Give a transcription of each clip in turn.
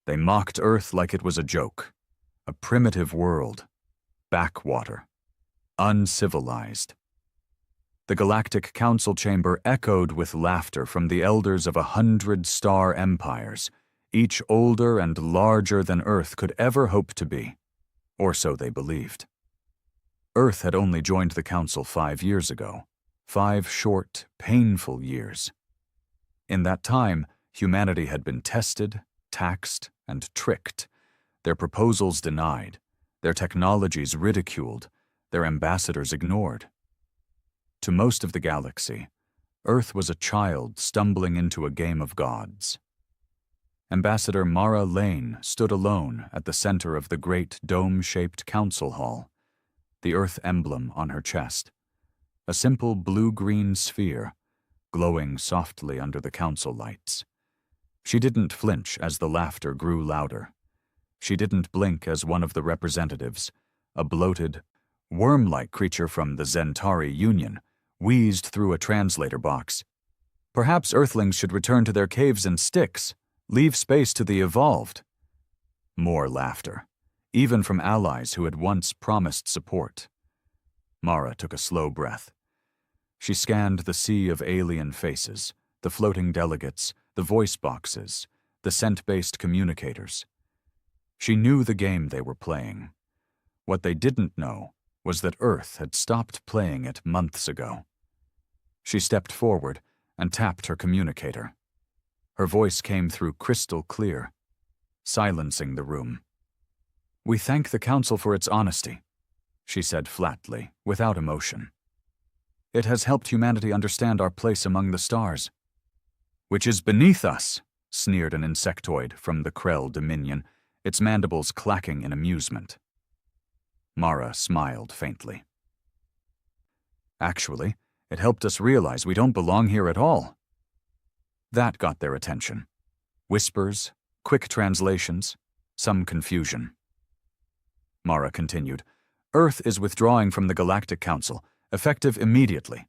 They mocked Earth like it was a joke. A primitive world. Backwater. Uncivilized. The Galactic Council chamber echoed with laughter from the elders of 100 star empires, each older and larger than Earth could ever hope to be. Or so they believed. Earth had only joined the Council 5 years ago. 5 short, painful years. In that time, humanity had been tested, taxed, and tricked, their proposals denied, their technologies ridiculed, their ambassadors ignored. To most of the galaxy, Earth was a child stumbling into a game of gods. Ambassador Mara Lane stood alone at the center of the great dome-shaped council hall, the Earth emblem on her chest, a simple blue-green sphere, glowing softly under the council lights. She didn't flinch as the laughter grew louder. She didn't blink as one of the representatives, a bloated, worm-like creature from the Zentari Union, wheezed through a translator box. Perhaps Earthlings should return to their caves and sticks, leave space to the evolved. More laughter, even from allies who had once promised support. Mara took a slow breath. She scanned the sea of alien faces, the floating delegates, the voice boxes, the scent-based communicators. She knew the game they were playing. What they didn't know was that Earth had stopped playing it months ago. She stepped forward and tapped her communicator. Her voice came through crystal clear, silencing the room. "We thank the Council for its honesty," she said flatly, without emotion. "It has helped humanity understand our place among the stars." "Which is beneath us," sneered an insectoid from the Krell Dominion, its mandibles clacking in amusement. Mara smiled faintly. "Actually, it helped us realize we don't belong here at all." That got their attention. Whispers, quick translations, some confusion. Mara continued, "Earth is withdrawing from the Galactic Council, effective immediately."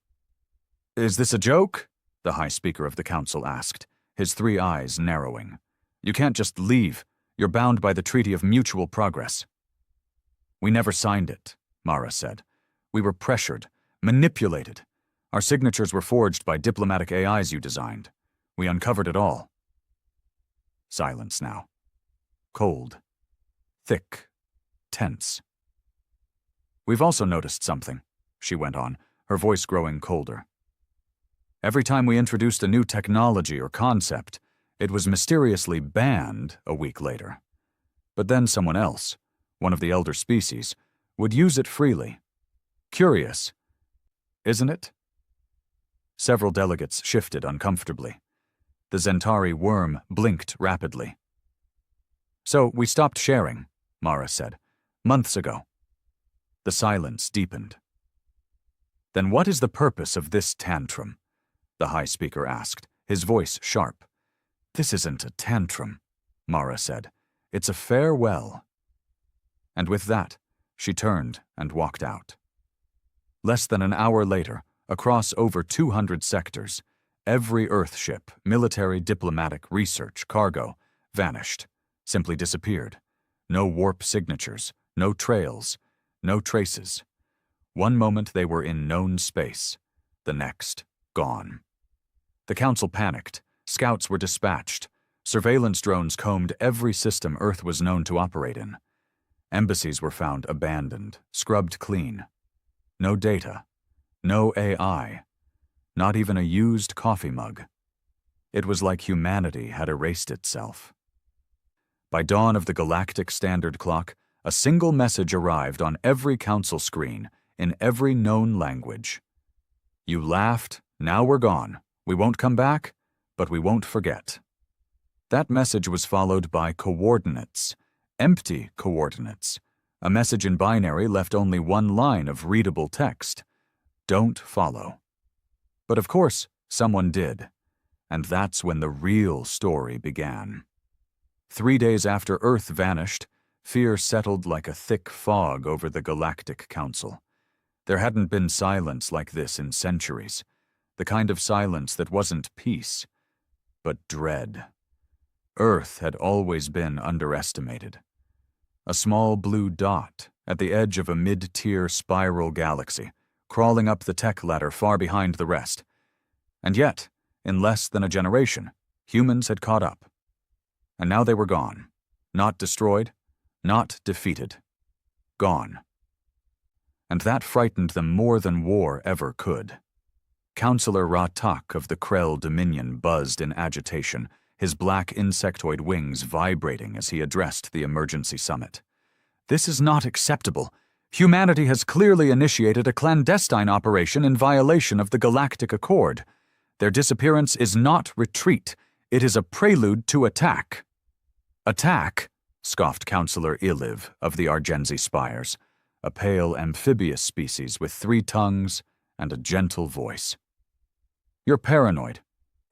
"Is this a joke?" the High Speaker of the Council asked, his 3 eyes narrowing. "You can't just leave. You're bound by the Treaty of Mutual Progress." "We never signed it," Mara said. "We were pressured, manipulated. Our signatures were forged by diplomatic AIs you designed. We uncovered it all." Silence now. Cold. Thick. Tense. "We've also noticed something," she went on, her voice growing colder. "Every time we introduced a new technology or concept, it was mysteriously banned a week later. But then someone else, one of the elder species, would use it freely. Curious, isn't it?" Several delegates shifted uncomfortably. The Zentari worm blinked rapidly. "So we stopped sharing," Mara said, "months ago." The silence deepened. "Then what is the purpose of this tantrum?" the High Speaker asked, his voice sharp. "This isn't a tantrum," Mara said. "It's a farewell." And with that, she turned and walked out. Less than an hour later, across over 200 sectors, every Earth ship, military, diplomatic, research, cargo, vanished, simply disappeared. No warp signatures, no trails, no traces. One moment they were in known space, the next, gone. The Council panicked. Scouts were dispatched. Surveillance drones combed every system Earth was known to operate in. Embassies were found abandoned, scrubbed clean. No data. No AI. Not even a used coffee mug. It was like humanity had erased itself. By dawn of the Galactic Standard Clock, a single message arrived on every Council screen, in every known language. "You laughed, now we're gone. We won't come back, but we won't forget." That message was followed by coordinates, empty coordinates. A message in binary left only one line of readable text. "Don't follow." But of course, someone did. And that's when the real story began. 3 days after Earth vanished, fear settled like a thick fog over the Galactic Council. There hadn't been silence like this in centuries. The kind of silence that wasn't peace, but dread. Earth had always been underestimated. A small blue dot at the edge of a mid-tier spiral galaxy, crawling up the tech ladder far behind the rest. And yet, in less than a generation, humans had caught up. And now they were gone. Not destroyed, not defeated. Gone. And that frightened them more than war ever could. Counselor Ra-Tak of the Krell Dominion buzzed in agitation, his black insectoid wings vibrating as he addressed the emergency summit. "This is not acceptable. Humanity has clearly initiated a clandestine operation in violation of the Galactic Accord. Their disappearance is not retreat. It is a prelude to attack." "Attack?" scoffed Counselor Iliv of the Argenzi Spires, a pale amphibious species with 3 tongues and a gentle voice. "You're paranoid.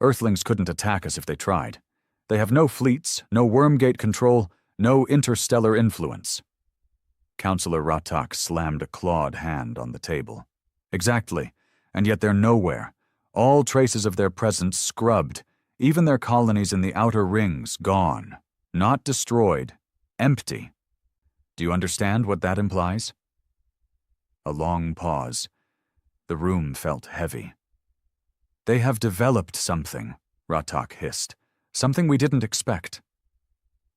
Earthlings couldn't attack us if they tried. They have no fleets, no wormgate control, no interstellar influence." Counselor Ra-Tak slammed a clawed hand on the table. "Exactly, and yet they're nowhere. All traces of their presence scrubbed, even their colonies in the outer rings gone. Not destroyed, empty. Do you understand what that implies?" A long pause. The room felt heavy. "They have developed something," Ra-Tak hissed. "Something we didn't expect."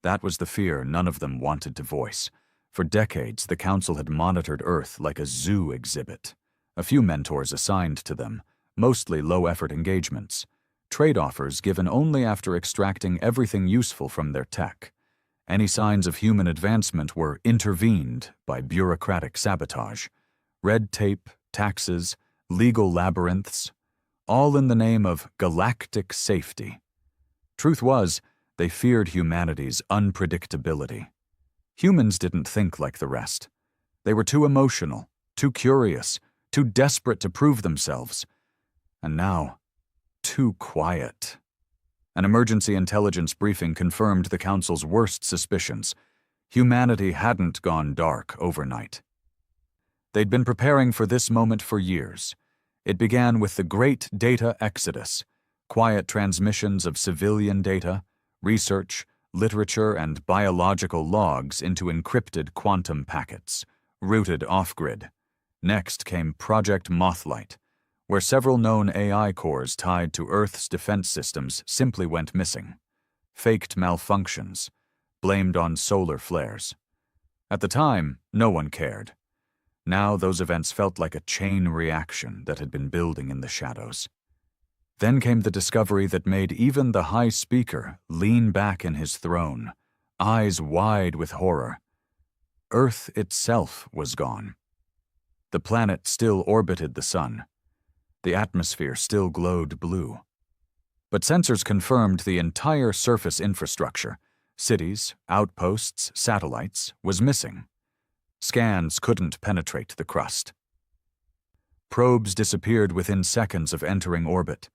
That was the fear none of them wanted to voice. For decades, the Council had monitored Earth like a zoo exhibit. A few mentors assigned to them, mostly low-effort engagements. Trade offers given only after extracting everything useful from their tech. Any signs of human advancement were intervened by bureaucratic sabotage. Red tape, taxes, legal labyrinths, all in the name of galactic safety. Truth was, they feared humanity's unpredictability. Humans didn't think like the rest. They were too emotional, too curious, too desperate to prove themselves. And now, too quiet. An emergency intelligence briefing confirmed the Council's worst suspicions. Humanity hadn't gone dark overnight. They'd been preparing for this moment for years. It began with the Great Data Exodus, quiet transmissions of civilian data, research, literature, and biological logs into encrypted quantum packets, routed off-grid. Next came Project Mothlight, where several known AI cores tied to Earth's defense systems simply went missing. Faked malfunctions, blamed on solar flares. At the time, no one cared. Now those events felt like a chain reaction that had been building in the shadows. Then came the discovery that made even the High Speaker lean back in his throne, eyes wide with horror. Earth itself was gone. The planet still orbited the sun. The atmosphere still glowed blue. But sensors confirmed the entire surface infrastructure, cities, outposts, satellites, was missing. Scans couldn't penetrate the crust. Probes disappeared within seconds of entering orbit.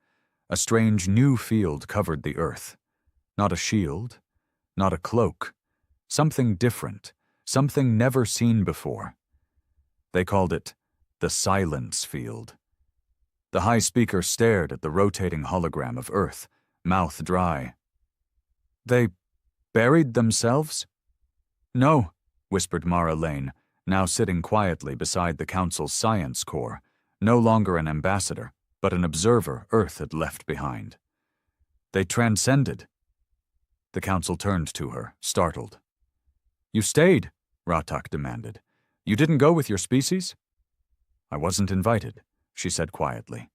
A strange new field covered the Earth. Not a shield, not a cloak. Something different, something never seen before. They called it the Silence Field. The High Speaker stared at the rotating hologram of Earth, mouth dry. "They buried themselves?" "No," whispered Mara Lane, now sitting quietly beside the Council's Science Corps, no longer an ambassador, but an observer Earth had left behind. "They transcended." The Council turned to her, startled. "You stayed," Ra-Tak demanded. "You didn't go with your species?" "I wasn't invited," she said quietly.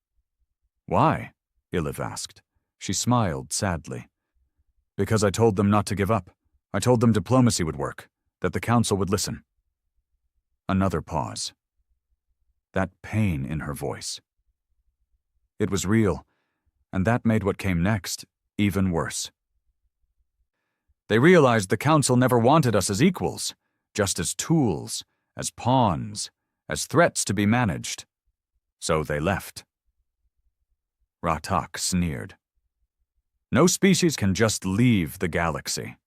"Why?" Iliv asked. She smiled sadly. "Because I told them not to give up. I told them diplomacy would work, that the Council would listen." Another pause. That pain in her voice. It was real, and that made what came next even worse. "They realized the Council never wanted us as equals, just as tools, as pawns, as threats to be managed. So they left." Ra-Tak sneered. "No species can just leave the galaxy."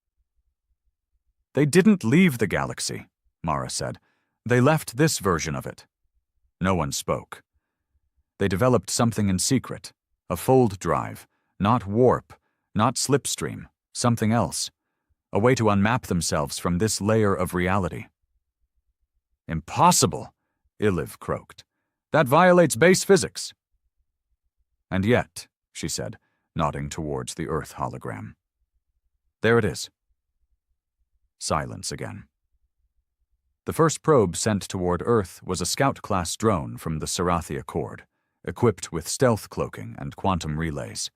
"They didn't leave the galaxy," Mara said. "They left this version of it." No one spoke. They developed something in secret, a fold drive, not warp, not slipstream, Something else. A way to unmap themselves from this layer of reality. Impossible, Iliv croaked. That violates base physics. And yet, she said, nodding towards the Earth hologram. There it is. Silence again. The first probe sent toward Earth was a Scout-class drone from the Sarathi Accord, equipped with stealth cloaking and quantum relays.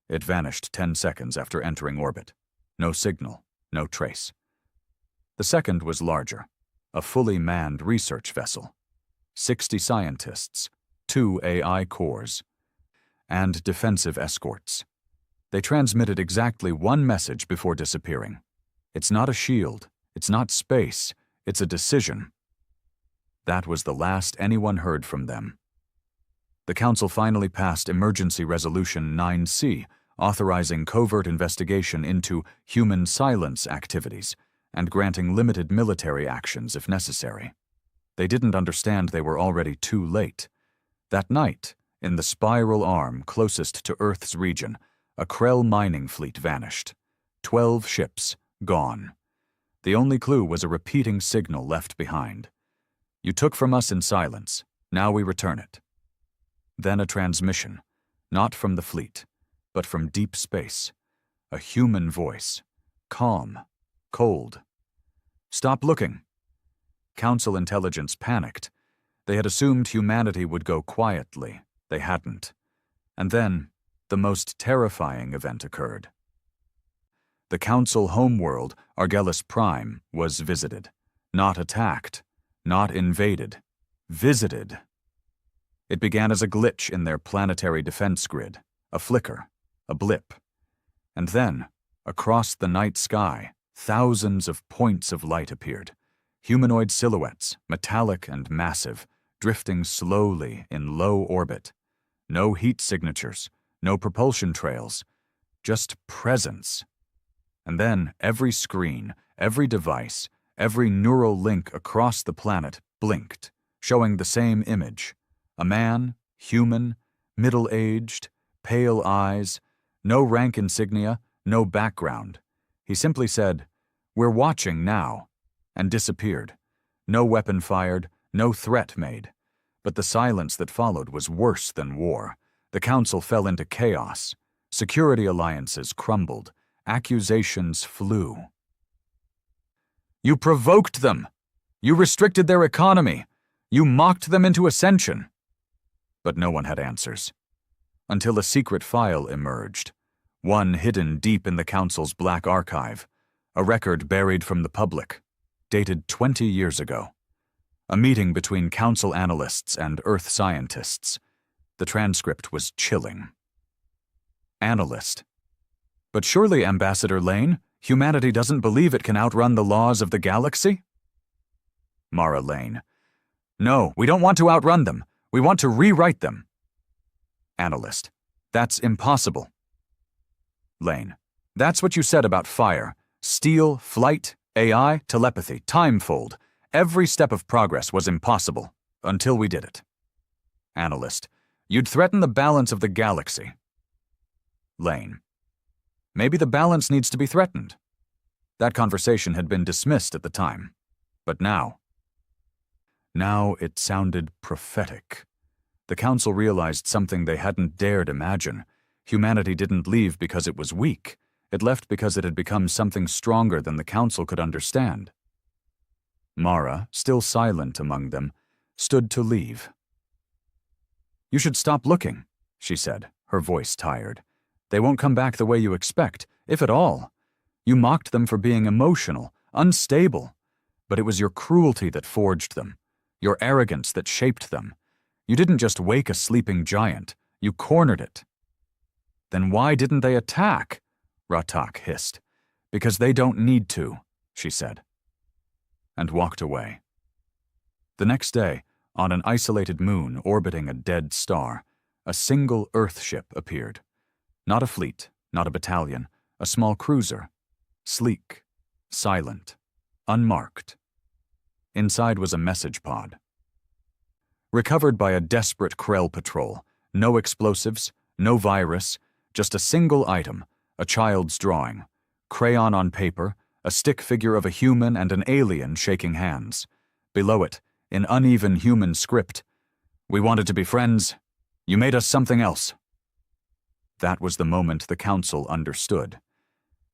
It vanished 10 seconds after entering orbit. No signal, no trace. The second was larger, a fully manned research vessel. 60 scientists, 2 AI cores, and defensive escorts. They transmitted exactly one message before disappearing. It's not a shield, it's not space, it's a decision. That was the last anyone heard from them. The Council finally passed Emergency Resolution 9C, authorizing covert investigation into human silence activities and granting limited military actions if necessary. They didn't understand they were already too late. That night, in the spiral arm closest to Earth's region, a Krell mining fleet vanished. 12 ships, gone. The only clue was a repeating signal left behind. You took from us in silence, now we return it. Then a transmission, not from the fleet, but from deep space. A human voice, calm, cold. Stop looking. Council intelligence panicked. They had assumed humanity would go quietly. They hadn't. And then, the most terrifying event occurred. The Council homeworld, Argelis Prime, was visited. Not attacked. Not invaded. Visited. It began as a glitch in their planetary defense grid, a flicker, a blip. And then, across the night sky, thousands of points of light appeared. Humanoid silhouettes, metallic and massive, drifting slowly in low orbit. No heat signatures, no propulsion trails, just presence. And then every screen, every device, every neural link across the planet blinked, showing the same image. A man, human, middle-aged, pale eyes, no rank insignia, no background. He simply said, "We're watching now," and disappeared. No weapon fired, no threat made. But the silence that followed was worse than war. The Council fell into chaos. Security alliances crumbled. Accusations flew. You provoked them. You restricted their economy. You mocked them into ascension. But no one had answers. Until a secret file emerged. One hidden deep in the Council's black archive. A record buried from the public. Dated 20 years ago. A meeting between Council analysts and Earth scientists. The transcript was chilling. Analyst. But surely, Ambassador Lane, humanity doesn't believe it can outrun the laws of the galaxy? Mara Lane. No, we don't want to outrun them. We want to rewrite them. Analyst. That's impossible. Lane. That's what you said about fire. Steel, flight, AI, telepathy, timefold. Every step of progress was impossible, until we did it. Analyst. You'd threaten the balance of the galaxy. Lane. Maybe the balance needs to be threatened. That conversation had been dismissed at the time. But now it sounded prophetic. The Council realized something they hadn't dared imagine. Humanity didn't leave because it was weak. It left because it had become something stronger than the Council could understand. Mara, still silent among them, stood to leave. You should stop looking, she said, her voice tired. They won't come back the way you expect, if at all. You mocked them for being emotional, unstable. But it was your cruelty that forged them, your arrogance that shaped them. You didn't just wake a sleeping giant, you cornered it. Then why didn't they attack? Ratak hissed. Because they don't need to, she said. And walked away. The next day, on an isolated moon orbiting a dead star, a single Earth ship appeared. Not a fleet, not a battalion, a small cruiser. Sleek, silent, unmarked. Inside was a message pod. Recovered by a desperate Krell patrol, no explosives, no virus, just a single item, a child's drawing. crayon on paper, a stick figure of a human and an alien shaking hands. Below it, in uneven human script, "We wanted to be friends. You made us something else." That was the moment the council understood.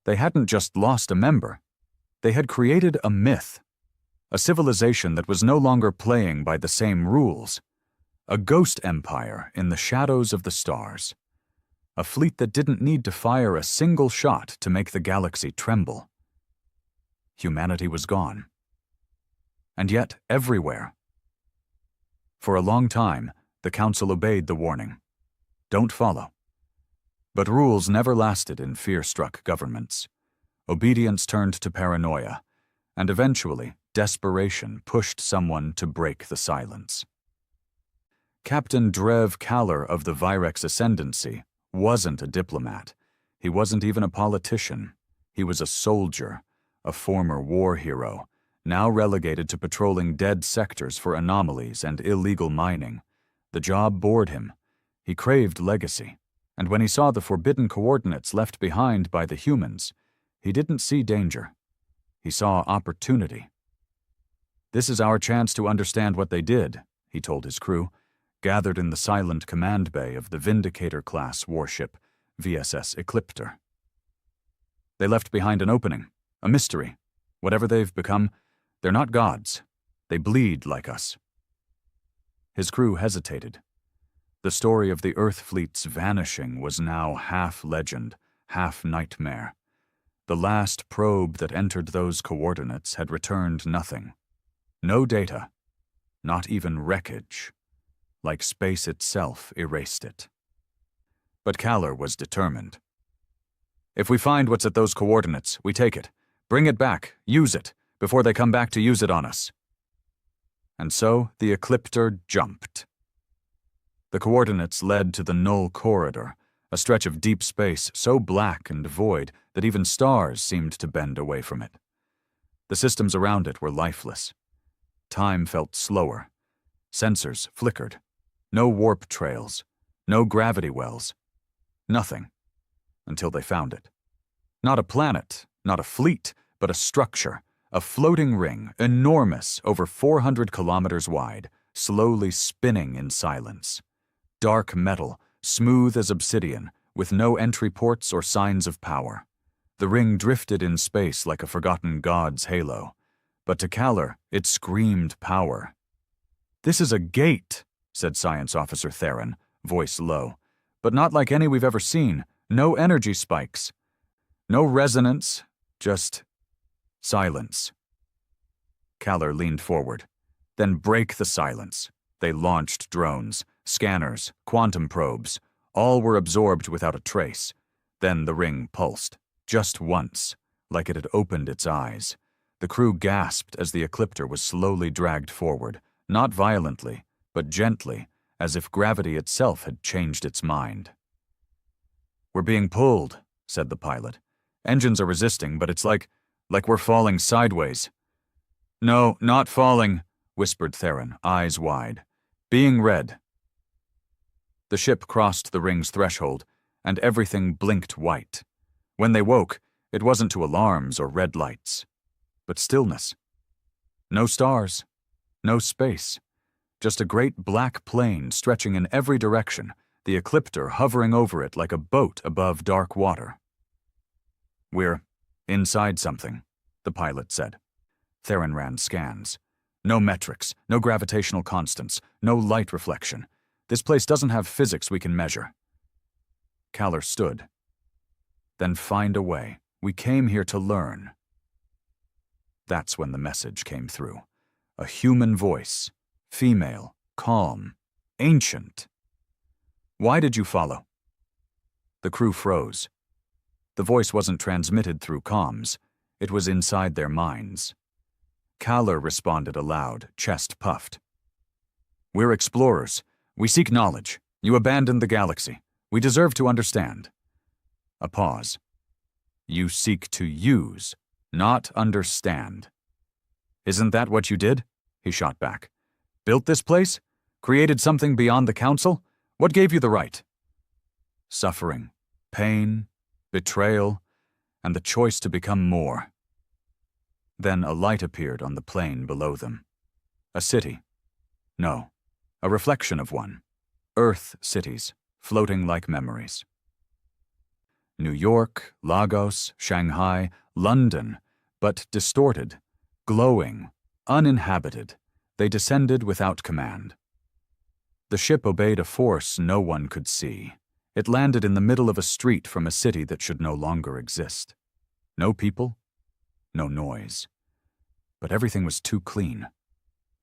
They hadn't just lost a member. They had created a myth, a civilization that was no longer playing by the same rules, a ghost empire in the shadows of the stars, a fleet that didn't need to fire a single shot to make the galaxy tremble. Humanity was gone. And yet, everywhere. For a long time, the council obeyed the warning. Don't follow. But rules never lasted in fear-struck governments. Obedience turned to paranoia, and eventually, desperation pushed someone to break the silence. Captain Drev Kaller of the Virex Ascendancy wasn't a diplomat. He wasn't even a politician. He was a soldier, a former war hero, now relegated to patrolling dead sectors for anomalies and illegal mining. The job bored him. He craved legacy, and when he saw the forbidden coordinates left behind by the humans, he didn't see danger. He saw opportunity. "This is our chance to understand what they did," he told his crew, gathered in the silent command bay of the Vindicator-class warship, VSS Ecliptor. "They left behind an opening, a mystery. Whatever they've become, they're not gods. They bleed like us." His crew hesitated. The story of the Earth fleet's vanishing was now half legend, half nightmare. The last probe that entered those coordinates had returned nothing. No data, not even wreckage, like space itself erased it. But Kaller was determined. "If we find what's at those coordinates, we take it. Bring it back, use it, before they come back to use it on us." And so the Ecliptor jumped. The coordinates led to the Null Corridor, a stretch of deep space so black and void that even stars seemed to bend away from it. The systems around it were lifeless. Time felt slower. Sensors flickered. No warp trails. No gravity wells. Nothing. Until they found it. Not a planet, not a fleet, but a structure. A floating ring, enormous, over 400 kilometers wide, slowly spinning in silence. Dark metal, smooth as obsidian, with no entry ports or signs of power. The ring drifted in space like a forgotten god's halo. But to Kaller, it screamed power. "This is a gate," said Science Officer Theron, voice low. "But not like any we've ever seen. No energy spikes. No resonance, just silence." Kaller leaned forward. "Then break the silence." They launched drones, scanners, quantum probes. All were absorbed without a trace. Then the ring pulsed, just once, like it had opened its eyes. The crew gasped as the Ecliptor was slowly dragged forward, not violently, but gently, as if gravity itself had changed its mind. "We're being pulled," said the pilot. "Engines are resisting, but it's like we're falling sideways." "No, not falling," whispered Theron, eyes wide. "Being read." The ship crossed the ring's threshold, and everything blinked white. When they woke, it wasn't to alarms or red lights, but stillness. No stars, no space, just a great black plain stretching in every direction, the Ecliptor hovering over it like a boat above dark water. "We're inside something," the pilot said. Theron ran scans. No metrics, no gravitational constants, no light reflection. "This place doesn't have physics we can measure." Kaller stood. "Then find a way. We came here to learn." That's when the message came through. A human voice, female, calm, ancient. "Why did you follow?" The crew froze. The voice wasn't transmitted through comms. It was inside their minds. Kaller responded aloud, chest puffed. "We're explorers. We seek knowledge. You abandoned the galaxy. We deserve to understand." A pause. "You seek to use, not understand." "Isn't that what you did?" he shot back. "Built this place? Created something beyond the council? What gave you the right?" Suffering, pain, betrayal, and the choice to become more. Then a light appeared on the plain below them. A city. No, a reflection of one. Earth cities, floating like memories. New York, Lagos, Shanghai, London, but distorted, glowing, uninhabited, they descended without command. The ship obeyed a force no one could see. It landed in the middle of a street from a city that should no longer exist. No people, no noise. But everything was too clean,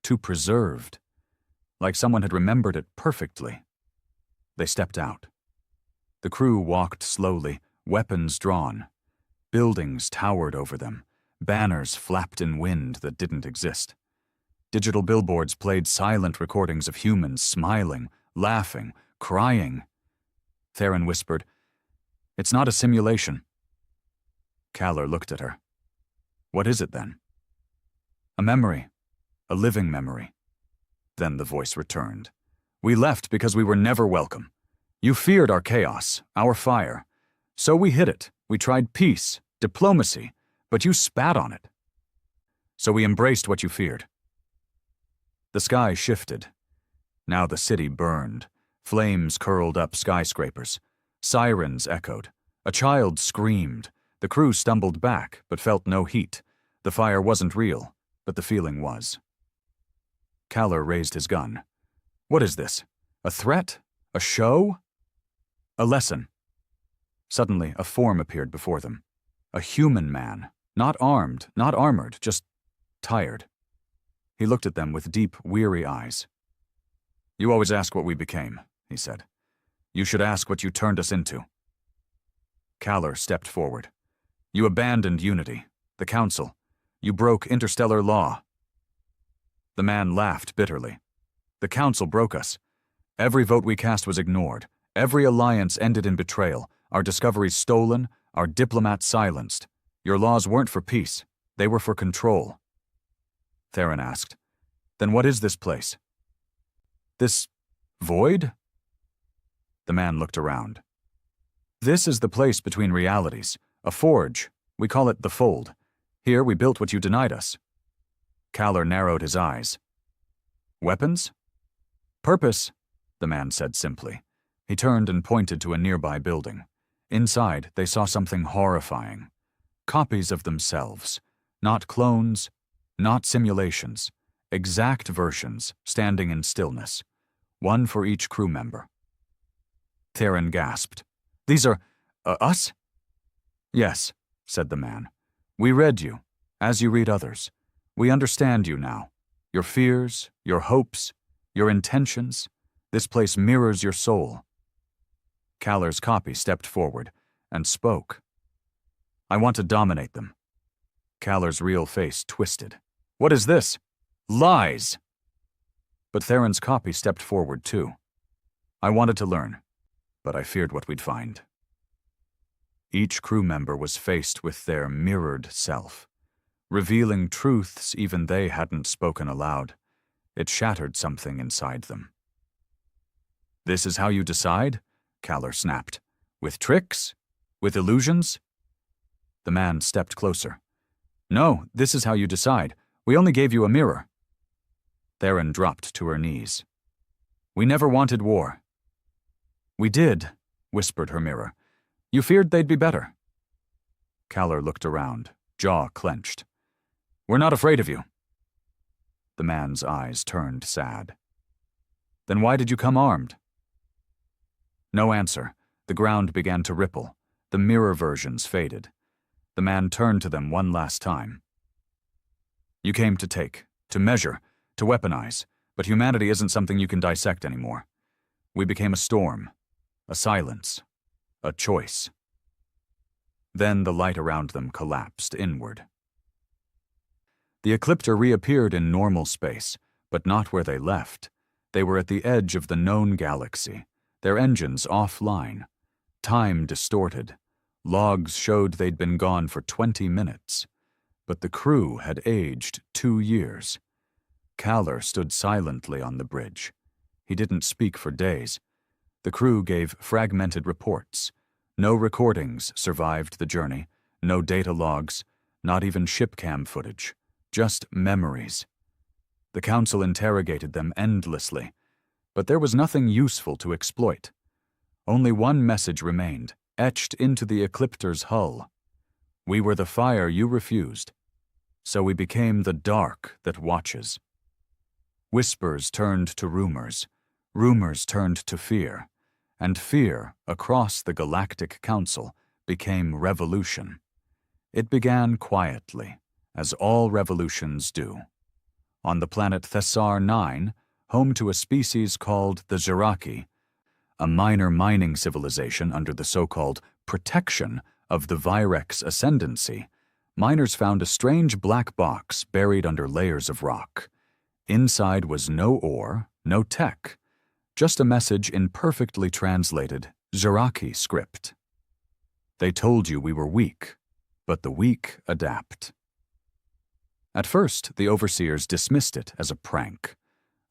too preserved, like someone had remembered it perfectly. They stepped out. The crew walked slowly, weapons drawn. Buildings towered over them. Banners flapped in wind that didn't exist. Digital billboards played silent recordings of humans smiling, laughing, crying. Theron whispered, "It's not a simulation." Kaller looked at her. "What is it then?" "A memory. A living memory." Then the voice returned. "We left because we were never welcome. You feared our chaos, our fire. So we hid it. We tried peace, diplomacy, but you spat on it. So we embraced what you feared." The sky shifted. Now the city burned. Flames curled up skyscrapers. Sirens echoed. A child screamed. The crew stumbled back, but felt no heat. The fire wasn't real, but the feeling was. Kaller raised his gun. "What is this? A threat? A show?" "A lesson." Suddenly, a form appeared before them. A human man, not armed, not armored, just tired. He looked at them with deep, weary eyes. "You always ask what we became," he said. "You should ask what you turned us into." Kaller stepped forward. "You abandoned unity, the Council. You broke interstellar law." The man laughed bitterly. "The Council broke us. Every vote we cast was ignored. Every alliance ended in betrayal. Our discoveries stolen, our diplomats silenced. Your laws weren't for peace. They were for control." Theron asked, "Then what is this place?" "This void?" The man looked around. "This is the place between realities, a forge. We call it the Fold. Here we built what you denied us." Kaller narrowed his eyes. "Weapons?" "Purpose," the man said simply. He turned and pointed to a nearby building. Inside, they saw something horrifying. Copies of themselves. Not clones, not simulations. Exact versions, standing in stillness. One for each crew member. Theron gasped. "These are, us?" "Yes," said the man. "We read you, as you read others. We understand you now. Your fears, your hopes, your intentions. This place mirrors your soul." Kaller's copy stepped forward and spoke. "I want to dominate them." Kaller's real face twisted. "What is this? Lies!" But Theron's copy stepped forward too. "I wanted to learn, but I feared what we'd find." Each crew member was faced with their mirrored self, revealing truths even they hadn't spoken aloud. It shattered something inside them. "This is how you decide?" Kaller snapped. "With tricks? With illusions?" The man stepped closer. "No, this is how you decide. We only gave you a mirror." Theron dropped to her knees. "We never wanted war." "We did," whispered her mirror. "You feared they'd be better." Kaller looked around, jaw clenched. "We're not afraid of you." The man's eyes turned sad. "Then why did you come armed?" No answer. The ground began to ripple. The mirror versions faded. The man turned to them one last time. "You came to take, to measure, to weaponize, but humanity isn't something you can dissect anymore. We became a storm, a silence, a choice." Then the light around them collapsed inward. The Ecliptor reappeared in normal space, but not where they left. They were at the edge of the known galaxy, their engines offline, time distorted. Logs showed they'd been gone for 20 minutes, but the crew had aged 2 years. Kaller stood silently on the bridge. He didn't speak for days. The crew gave fragmented reports. No recordings survived the journey. No data logs, not even shipcam footage, just memories. The Council interrogated them endlessly, but there was nothing useful to exploit. Only one message remained, etched into the Ecliptor's hull. We were the fire you refused, so we became the dark that watches. Whispers turned to rumors, rumors turned to fear, and fear, across the Galactic Council, became revolution. It began quietly, as all revolutions do. On the planet Thessar 9, home to a species called the Zeraki, a minor mining civilization under the so-called protection of the Virex ascendancy, miners found a strange black box buried under layers of rock. Inside was no ore, no tech, just a message in perfectly translated Zeraki script. They told you we were weak, but the weak adapt. At first, the overseers dismissed it as a prank,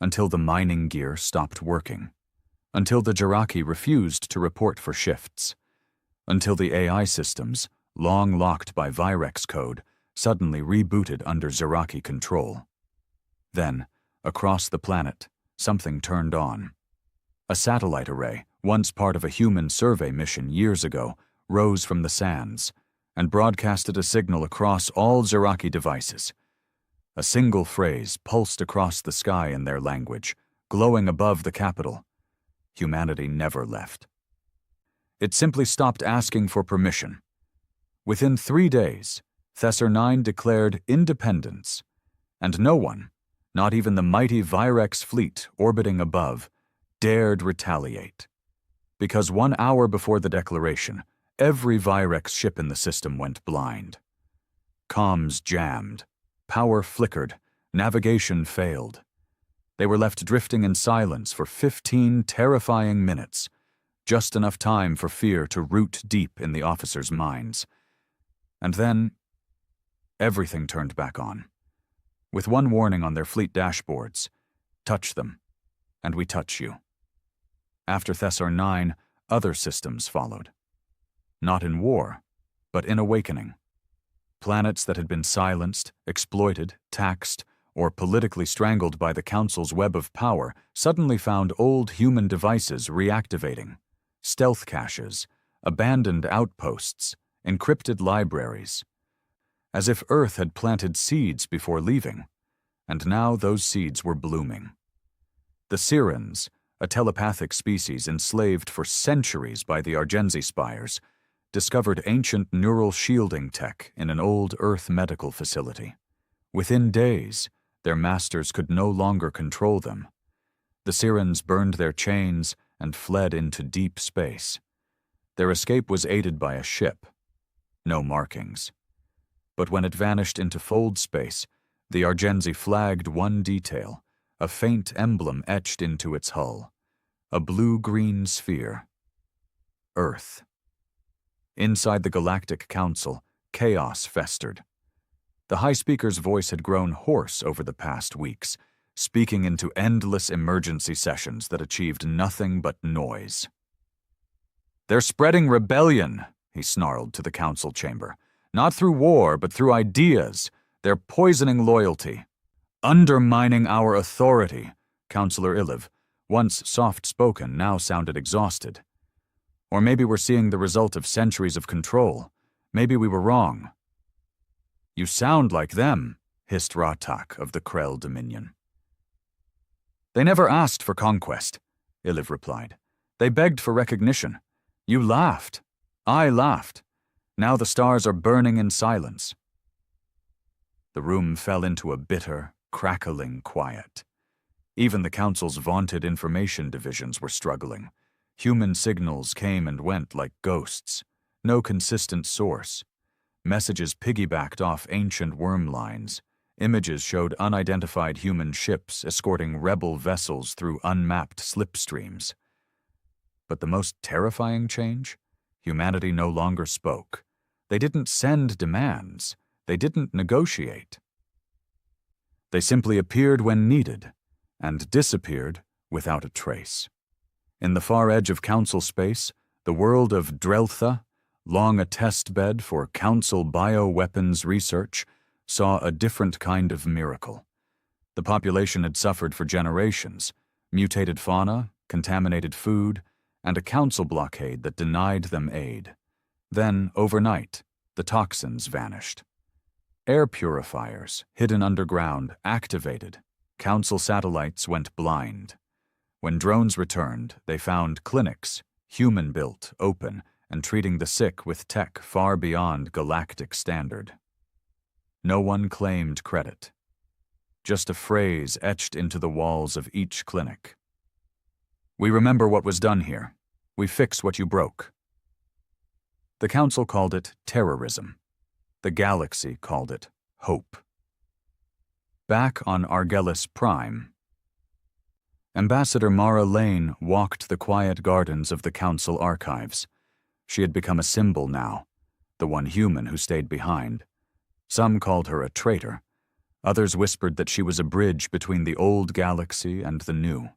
until the mining gear stopped working, until the Zeraki refused to report for shifts, until the AI systems, long locked by Virex code, suddenly rebooted under Zeraki control. Then, across the planet, something turned on. A satellite array, once part of a human survey mission years ago, rose from the sands and broadcasted a signal across all Zeraki devices. A single phrase pulsed across the sky in their language, glowing above the capital. Humanity never left. It simply stopped asking for permission. Within 3 days, Thessar 9 declared independence, and no one, not even the mighty Virex fleet orbiting above, dared retaliate. Because 1 hour before the declaration, every Virex ship in the system went blind. Comms jammed, power flickered, navigation failed. They were left drifting in silence for 15 terrifying minutes, just enough time for fear to root deep in the officers' minds. And then, everything turned back on. With one warning on their fleet dashboards: touch them, and we touch you. After Thessar 9, other systems followed. Not in war, but in awakening. Planets that had been silenced, exploited, taxed, or politically strangled by the Council's web of power suddenly found old human devices reactivating. Stealth caches, abandoned outposts, encrypted libraries. As if Earth had planted seeds before leaving, and now those seeds were blooming. The Sirens, a telepathic species enslaved for centuries by the Argenzi spires, discovered ancient neural shielding tech in an old Earth medical facility. Within days, their masters could no longer control them. The Sirens burned their chains and fled into deep space. Their escape was aided by a ship. No markings. But when it vanished into fold space, the Argenzi flagged one detail, a faint emblem etched into its hull. A blue-green sphere. Earth. Inside the Galactic Council, chaos festered. The High Speaker's voice had grown hoarse over the past weeks, speaking into endless emergency sessions that achieved nothing but noise. "They're spreading rebellion," he snarled to the council chamber. "Not through war, but through ideas. They're poisoning loyalty. Undermining our authority." Councillor Iliv, once soft-spoken, now sounded exhausted. "Or maybe we're seeing the result of centuries of control. Maybe we were wrong." "You sound like them," hissed Ratak of the Krell Dominion. "They never asked for conquest," Iliv replied. "They begged for recognition. You laughed. I laughed. Now the stars are burning in silence." The room fell into a bitter, crackling quiet. Even the Council's vaunted information divisions were struggling. Human signals came and went like ghosts. No consistent source. Messages piggybacked off ancient worm lines. Images showed unidentified human ships escorting rebel vessels through unmapped slipstreams. But the most terrifying change? Humanity no longer spoke. They didn't send demands. They didn't negotiate. They simply appeared when needed, and disappeared without a trace. In the far edge of Council space, the world of Dreltha, long a test bed for Council bioweapons research, saw a different kind of miracle. The population had suffered for generations, mutated fauna, contaminated food, and a council blockade that denied them aid. Then, overnight, the toxins vanished. Air purifiers, hidden underground, activated. Council satellites went blind. When drones returned, they found clinics, human-built, open, and treating the sick with tech far beyond galactic standard. No one claimed credit. Just a phrase etched into the walls of each clinic. "We remember what was done here. We fix what you broke." The Council called it terrorism. The galaxy called it hope. Back on Argellis Prime, Ambassador Mara Lane walked the quiet gardens of the Council archives. She had become a symbol now, the one human who stayed behind. Some called her a traitor. Others whispered that she was a bridge between the old galaxy and the new.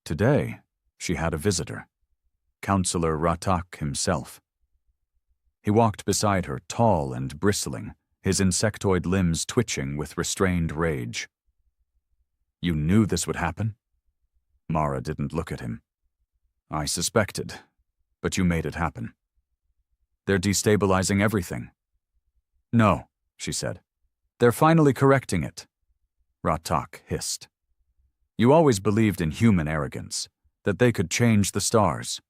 Today, she had a visitor, Councillor Ratak himself. He walked beside her, tall and bristling, his insectoid limbs twitching with restrained rage. "You knew this would happen?" Mara didn't look at him. "I suspected, but you made it happen. They're destabilizing everything." "No," she said. "They're finally correcting it," Ratak hissed. "You always believed in human arrogance, that they could change the stars."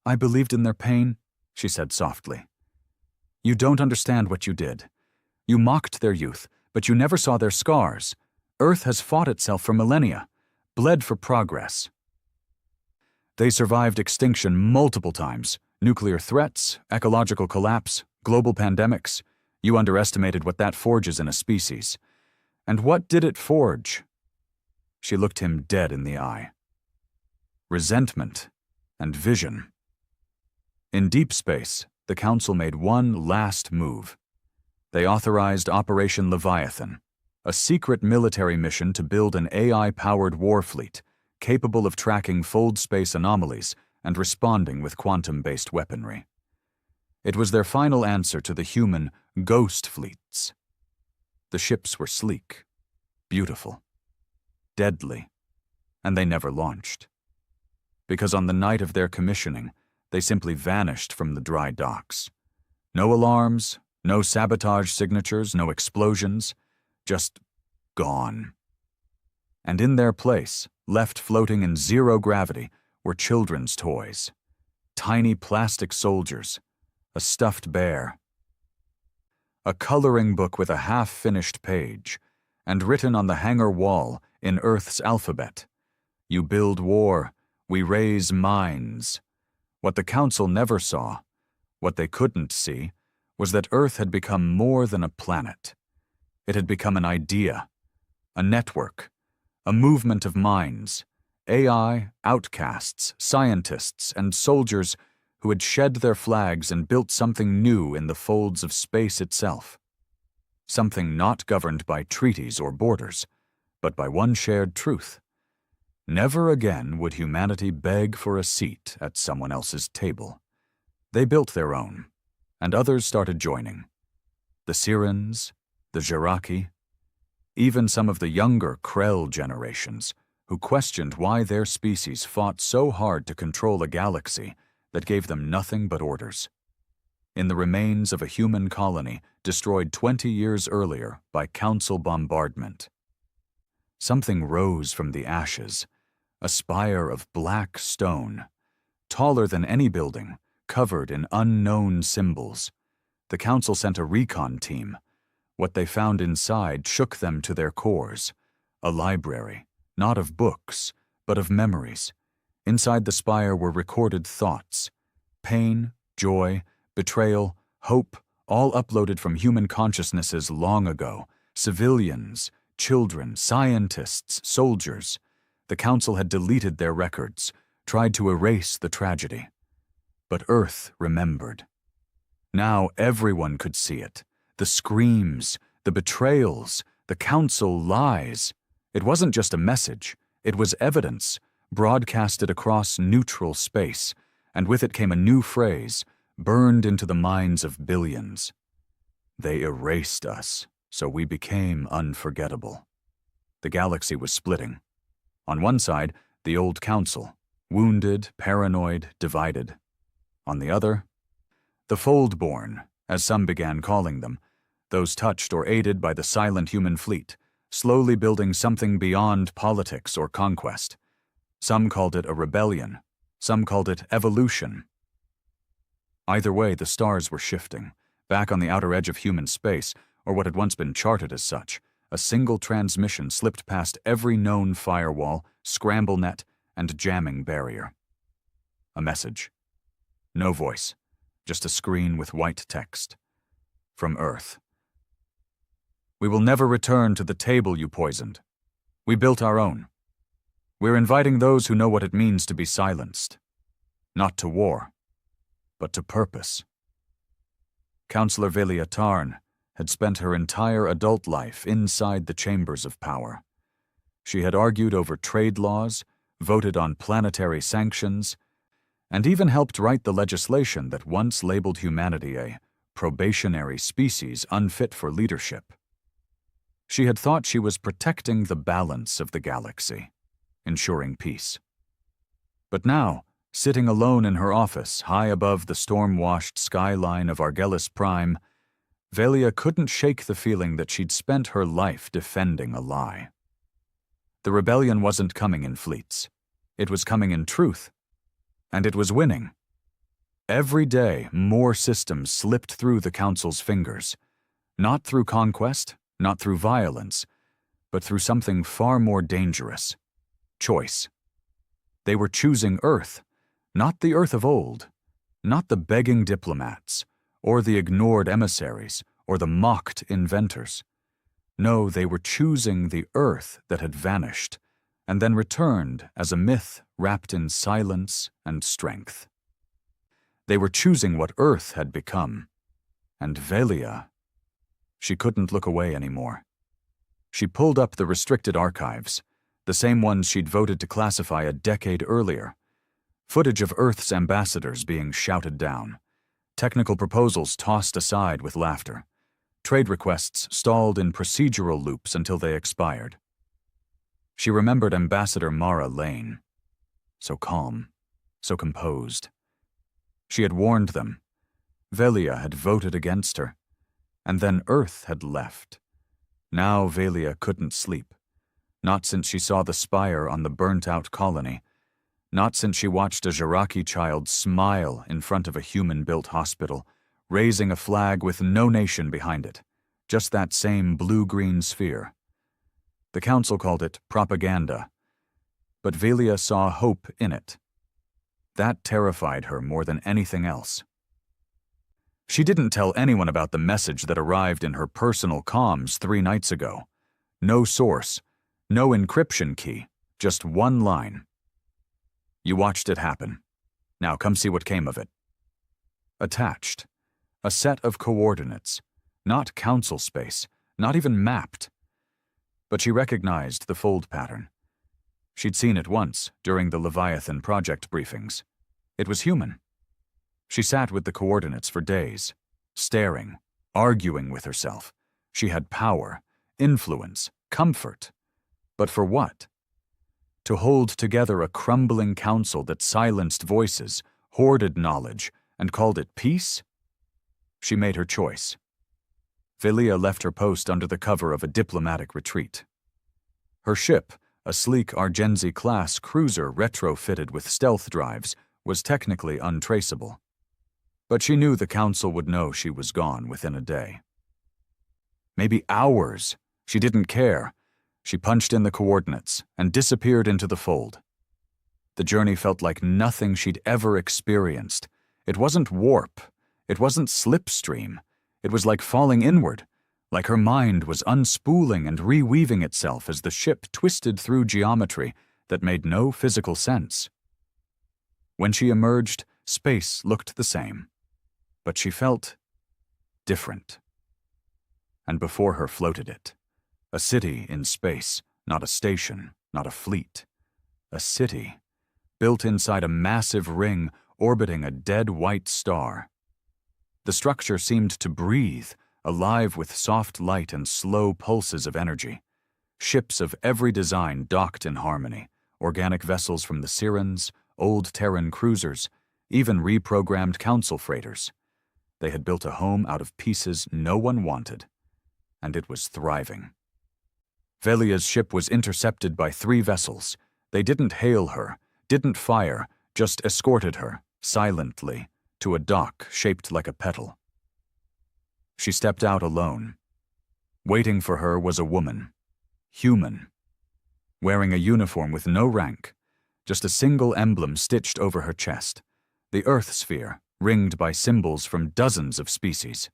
"I believed in their pain," she said softly. "You don't understand what you did. You mocked their youth, but you never saw their scars. Earth has fought itself for millennia, bled for progress. They survived extinction multiple times, nuclear threats, ecological collapse, global pandemics. You underestimated what that forges in a species. And what did it forge?" She looked him dead in the eye. "Resentment and vision." In deep space, the Council made one last move. They authorized Operation Leviathan, a secret military mission to build an AI-powered war fleet capable of tracking fold space anomalies and responding with quantum-based weaponry. It was their final answer to the human ghost fleets. The ships were sleek, beautiful, deadly, and they never launched. Because on the night of their commissioning, they simply vanished from the dry docks. No alarms, no sabotage signatures, no explosions, just gone. And in their place, left floating in zero gravity, were children's toys. Tiny plastic soldiers, a stuffed bear, a coloring book with a half-finished page, and written on the hangar wall in Earth's alphabet, "You build war, we raise minds." What the Council never saw, what they couldn't see, was that Earth had become more than a planet. It had become an idea, a network, a movement of minds, AI, outcasts, scientists, and soldiers who had shed their flags and built something new in the folds of space itself. Something not governed by treaties or borders, but by one shared truth. Never again would humanity beg for a seat at someone else's table. They built their own, and others started joining. The Sirens, the Jiraki, even some of the younger Krell generations, who questioned why their species fought so hard to control a galaxy that gave them nothing but orders. In the remains of a human colony destroyed 20 years earlier by Council bombardment. Something rose from the ashes, a spire of black stone, taller than any building, covered in unknown symbols. The Council sent a recon team. What they found inside shook them to their cores. A library, not of books, but of memories. Inside the spire were recorded thoughts. Pain, joy, betrayal, hope, all uploaded from human consciousnesses long ago. Civilians, children, scientists, soldiers. The Council had deleted their records, tried to erase the tragedy. But Earth remembered. Now everyone could see it. The screams, the betrayals, the Council lies. It wasn't just a message, it was evidence, broadcasted across neutral space, and with it came a new phrase, burned into the minds of billions. They erased us, so we became unforgettable. The galaxy was splitting. On one side, the old council, wounded, paranoid, divided. On the other, the Foldborn, as some began calling them, those touched or aided by the silent human fleet, slowly building something beyond politics or conquest. Some called it a rebellion. Some called it evolution. Either way, the stars were shifting. Back on the outer edge of human space, or what had once been charted as such, a single transmission slipped past every known firewall, scramble net, and jamming barrier. A message. No voice, just a screen with white text. From Earth. We will never return to the table you poisoned. We built our own. We're inviting those who know what it means to be silenced. Not to war, but to purpose. Counselor Velia Tarn had spent her entire adult life inside the chambers of power. She had argued over trade laws, voted on planetary sanctions, and even helped write the legislation that once labeled humanity a probationary species unfit for leadership. She had thought she was protecting the balance of the galaxy, ensuring peace. But now, sitting alone in her office, high above the storm-washed skyline of Argelis Prime, Velia couldn't shake the feeling that she'd spent her life defending a lie. The rebellion wasn't coming in fleets. It was coming in truth. And it was winning. Every day, more systems slipped through the Council's fingers. Not through conquest, not through violence, but through something far more dangerous. Choice. They were choosing Earth, not the Earth of old, not the begging diplomats, or the ignored emissaries, or the mocked inventors. No, they were choosing the Earth that had vanished, and then returned as a myth wrapped in silence and strength. They were choosing what Earth had become, and Velia, she couldn't look away anymore. She pulled up the restricted archives, the same ones she'd voted to classify a decade earlier. Footage of Earth's ambassadors being shouted down, technical proposals tossed aside with laughter, trade requests stalled in procedural loops until they expired. She remembered Ambassador Mara Lane. So calm, so composed. She had warned them. Velia had voted against her. And then Earth had left. Now Velia couldn't sleep. Not since she saw the spire on the burnt-out colony. Not since she watched a Jiraki child smile in front of a human-built hospital, raising a flag with no nation behind it. Just that same blue-green sphere. The council called it propaganda. But Velia saw hope in it. That terrified her more than anything else. She didn't tell anyone about the message that arrived in her personal comms 3 nights ago. No source, no encryption key, just one line. You watched it happen. Now come see what came of it. Attached, a set of coordinates, not council space, not even mapped. But she recognized the fold pattern. She'd seen it once during the Leviathan project briefings. It was human. She sat with the coordinates for days, staring, arguing with herself. She had power, influence, comfort. But for what? To hold together a crumbling council that silenced voices, hoarded knowledge, and called it peace? She made her choice. Velia left her post under the cover of a diplomatic retreat. Her ship, a sleek Argenzi-class cruiser retrofitted with stealth drives, was technically untraceable. But she knew the council would know she was gone within a day. Maybe hours. She didn't care. She punched in the coordinates and disappeared into the fold. The journey felt like nothing she'd ever experienced. It wasn't warp. It wasn't slipstream. It was like falling inward, like her mind was unspooling and reweaving itself as the ship twisted through geometry that made no physical sense. When she emerged, space looked the same, but she felt different. And before her floated it, a city in space, not a station, not a fleet. A city, built inside a massive ring orbiting a dead white star, The structure seemed to breathe, alive with soft light and slow pulses of energy. Ships of every design docked in harmony, organic vessels from the Sirens, old Terran cruisers, even reprogrammed council freighters. They had built a home out of pieces no one wanted, and it was thriving. Velia's ship was intercepted by 3 vessels. They didn't hail her, didn't fire, just escorted her, silently, to a dock shaped like a petal. She stepped out alone. Waiting for her was a woman, human, wearing a uniform with no rank, just a single emblem stitched over her chest, the Earth sphere, ringed by symbols from dozens of species.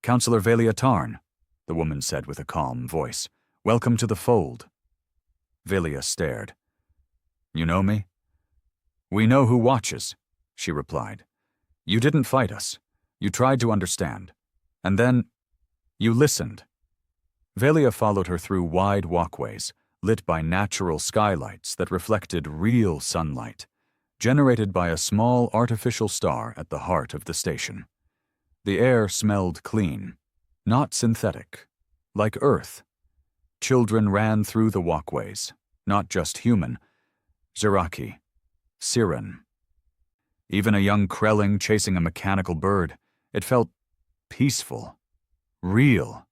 "Counselor Velia Tarn," the woman said with a calm voice. "Welcome to the fold." Velia stared. "You know me?" "We know who watches," she replied. "You didn't fight us. You tried to understand. And then, you listened." Velia followed her through wide walkways, lit by natural skylights that reflected real sunlight, generated by a small artificial star at the heart of the station. The air smelled clean, not synthetic, like Earth. Children ran through the walkways, not just human, Zeraki, Siren. Even a young Krelling chasing a mechanical bird. It felt peaceful, real,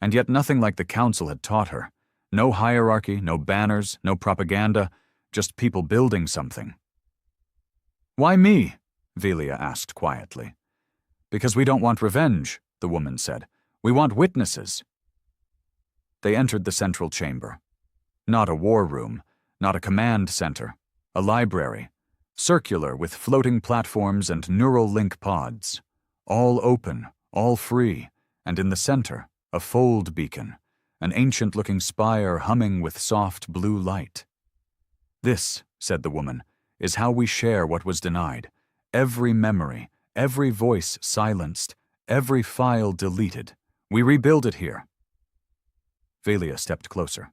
and yet nothing like the council had taught her. No hierarchy, no banners, no propaganda, just people building something. "Why me?" Velia asked quietly. "Because we don't want revenge," the woman said. "We want witnesses." They entered the central chamber. Not a war room, not a command center, a library, circular with floating platforms and neural link pods. All open, all free, and in the center, a fold beacon, an ancient-looking spire humming with soft blue light. "This," said the woman, "is how we share what was denied. Every memory, every voice silenced, every file deleted. We rebuild it here." Velia stepped closer.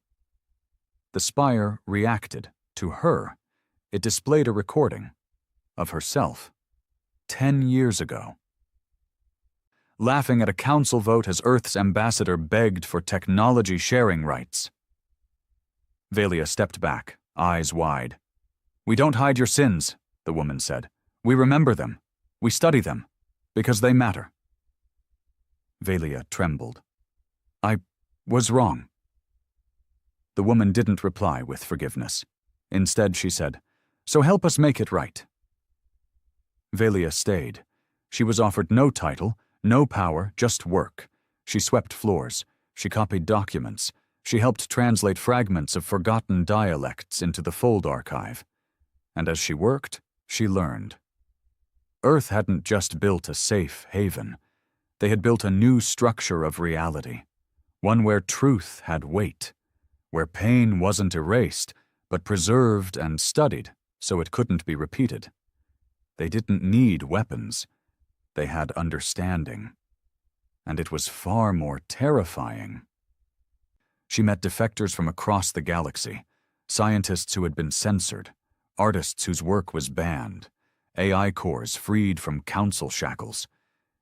The spire reacted. To her, it displayed a recording of herself 10 years ago. Laughing at a council vote as Earth's ambassador begged for technology sharing rights. Velia stepped back, eyes wide. "We don't hide your sins," the woman said. "We remember them. We study them, because they matter." Velia trembled. "I was wrong." The woman didn't reply with forgiveness. Instead, she said, "So help us make it right." Velia stayed. She was offered no title, no power, just work. She swept floors. She copied documents. She helped translate fragments of forgotten dialects into the Fold archive. And as she worked, she learned. Earth hadn't just built a safe haven. They had built a new structure of reality, one where truth had weight, where pain wasn't erased, but preserved and studied so it couldn't be repeated. They didn't need weapons. They had understanding. And it was far more terrifying. She met defectors from across the galaxy, scientists who had been censored, artists whose work was banned, AI cores freed from council shackles,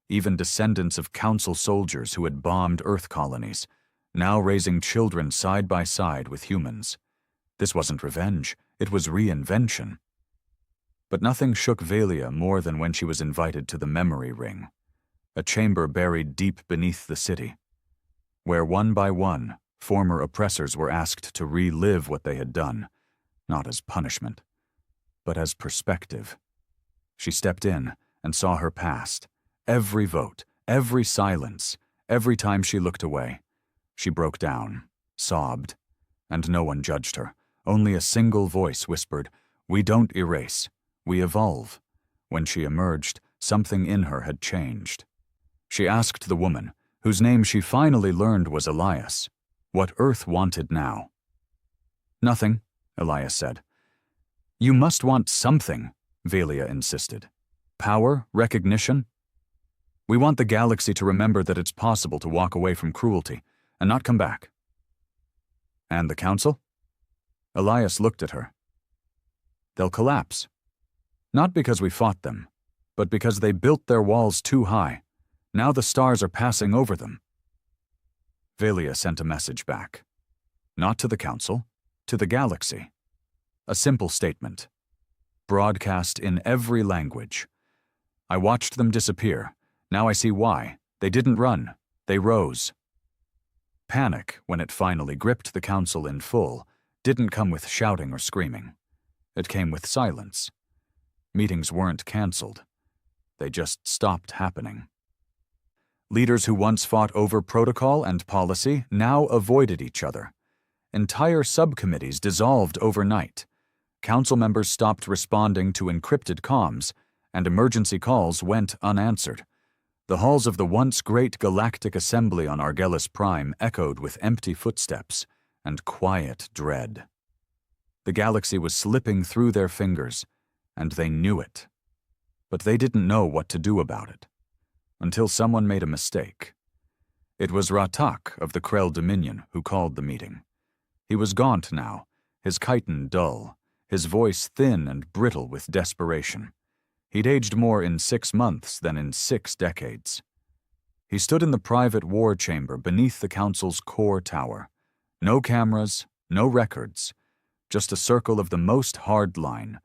even descendants of council soldiers who had bombed Earth colonies, now raising children side by side with humans. This wasn't revenge, it was reinvention. But nothing shook Velia more than when she was invited to the memory ring, a chamber buried deep beneath the city, where one by one, former oppressors were asked to relive what they had done, not as punishment, but as perspective. She stepped in and saw her past, every vote, every silence, every time she looked away. She broke down, sobbed, and no one judged her. Only a single voice whispered, "We don't erase, we evolve." When she emerged, something in her had changed. She asked the woman, whose name she finally learned was Elias, what Earth wanted now. "Nothing," Elias said. "You must want something," Velia insisted. "Power, recognition? We want the galaxy to remember that it's possible to walk away from cruelty and not come back." "And the council?" Elias looked at her. "They'll collapse. Not because we fought them, but because they built their walls too high. Now the stars are passing over them. Velia sent a message back. Not to the Council, to the galaxy. A simple statement. Broadcast in every language. I watched them disappear. Now I see why. They didn't run. They rose. Panic, when it finally gripped the Council in full, didn't come with shouting or screaming. It came with silence. Meetings weren't cancelled. They just stopped happening. Leaders who once fought over protocol and policy now avoided each other. Entire subcommittees dissolved overnight. Council members stopped responding to encrypted comms, and emergency calls went unanswered. The halls of the once great galactic assembly on Argellis Prime echoed with empty footsteps and quiet dread. The galaxy was slipping through their fingers, and they knew it. But they didn't know what to do about it, until someone made a mistake. It was Ratak of the Krell Dominion who called the meeting. He was gaunt now, his chitin dull, his voice thin and brittle with desperation. He'd aged more in 6 months than in 6 decades. He stood in the private war chamber beneath the Council's core tower. No cameras, no records, just a circle of the most hardline,